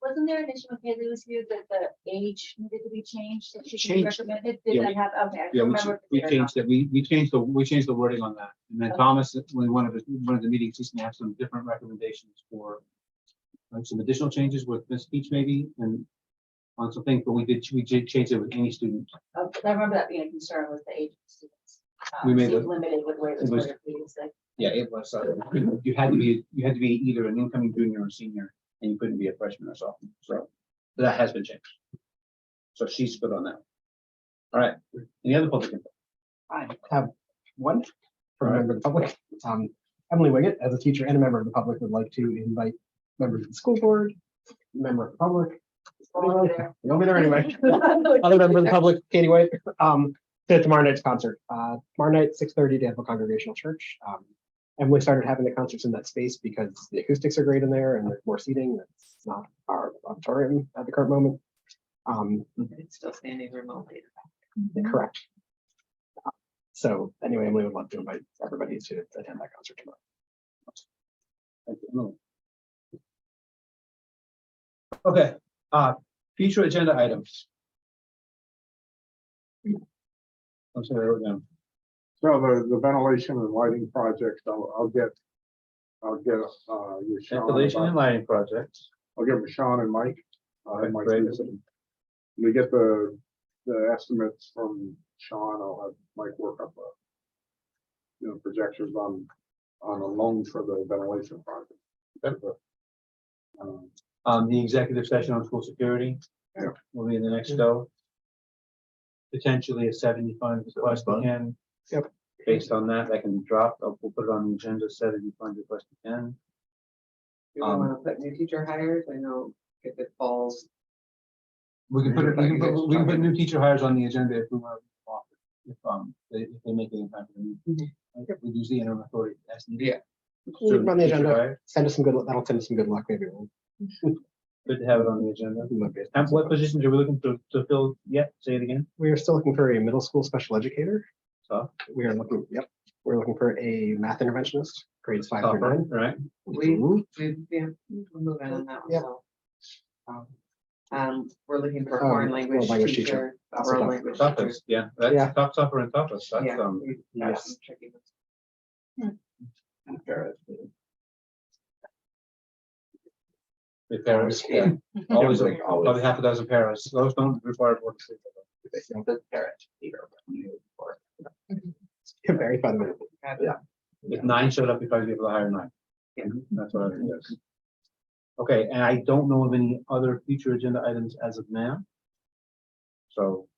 Wasn't there an issue with Haley was here that the age needed to be changed, that she Changed. recommended? Yeah, Did we- that have, okay, I Yeah, don't we remember. we if it did or changed it. We changed the wording on that. And then Thomas, when one of the meetings, he's gonna have some different recommendations for like some additional changes with this speech maybe and on some things, but we did change it with any student. not. Oh, 'cause I remember that being a concern with the age of students. We made seemed it- limited with where it was it was- worded previously. Yeah, it was, you had to be either an incoming junior or senior, and you couldn't be a freshman or sophomore, so that has been changed. So she's good on that. All right, any other public input? I have one from a member of the public. Emily Wiggett, as a teacher and a member of the public, would like to invite members of the school board, member of the public. You'll be there anyway. Other member of the public, Katie White, to tomorrow night's concert. Tomorrow night, 6:30, Danville Congregational Church. Emily started having the concerts in that space because the acoustics are great in there and there's more seating. It's not our auditorium at the current moment. It's still standing remotely. Correct. So anyway, Emily would love to invite everybody to attend that concert tomorrow. Thank you, Emily. Okay, future agenda items. I'm sorry, I wrote down. So the ventilation and lighting project, I'll get with Sean Ventilation and about- lighting projects. I'll get with Sean and Mike. Okay, Mike great. Smith. We get the estimates from Sean, I'll have Mike work up projections on a loan for the ventilation project. The executive session on school security. Yeah. Will be in the next go. Potentially a 70 fund request again. Yep. Based on that, that can be dropped. We'll put it on the agenda, 70 fund request again. Do we want to put new teacher hires? I know if it falls, We can put new teacher hires on the agenda if we want to offer, if they make it in time for the meeting. We use the interim authority as needed. Yeah. Leave it on the Teacher agenda. hire, Send us some good, that'll send us some good luck, maybe. good to have it on the agenda. We might be- And what positions are we looking to fill yet? Say it again. We are still looking for a middle school special educator. So, We're looking for a math interventionist, grades 5 through 9. right? we'll move on that one, Yep. so. We're looking for Oh, foreign language world language teacher, Also world tough. language teacher. Toughest, yeah, that's Yeah. top suffer and toughest. That's, Yeah, we've got yes. some tricky ones. the parents, yeah. Always, Like always. probably half a dozen parents. Those don't require board to sleep. Very fundamental. If 9 showed up, you'd probably be able to hire 9. Yeah. That's what I think. Yes. Okay, and I don't know of any other future agenda items as of now. So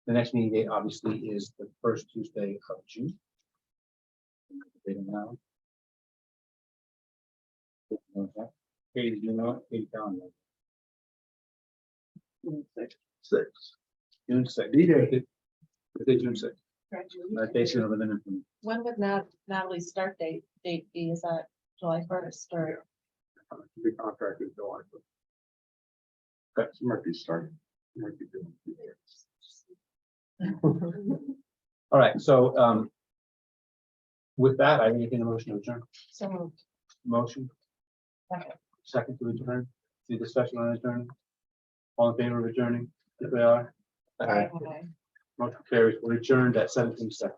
the next meeting date obviously is the first Tuesday of June. Date now. Katie, do you know it? Katie calendar. Six. June 6th. D-Day. June 6th. That date's gonna live in it. When would Natalie's start date be? Is that July 1st or? The contract is July. Okay. She might be starting. She might be doing. All right, so with that, I entertain a motion to adjourn. So moved. Motion. Second. Second to adjourn. The discussion on adjourning. All in favor of adjourning? If they are, Aye. Okay. motion carries. We're adjourned at 17 seconds.